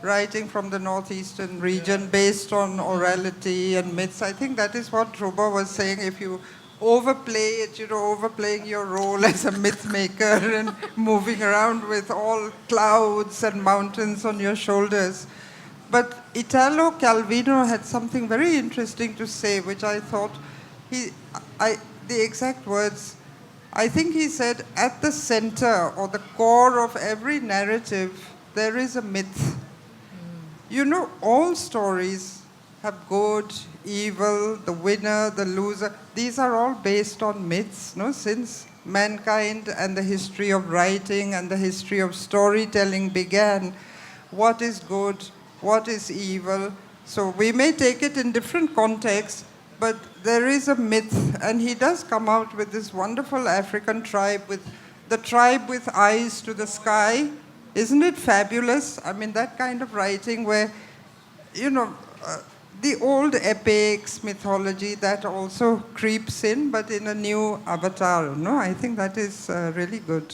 writing from the Northeastern region based on orality and myths. I think that is what Ruba was saying. If you overplay it, overplaying your role as a myth maker and moving around with all clouds and mountains on your shoulders. But Italo Calvino had something very interesting to say, which I thought the exact words, I think he said, at the center or the core of every narrative, there is a myth. All stories have good, evil, the winner, the loser. These are all based on myths, since mankind and the history of writing and the history of storytelling began. What is good? What is evil? So we may take it in different contexts, but there is a myth, and he does come out with this wonderful African tribe, with the tribe with eyes to the sky. Isn't it fabulous? I mean, that kind of writing where, the old epics, mythology, that also creeps in, but in a new avatar. I think that is really good.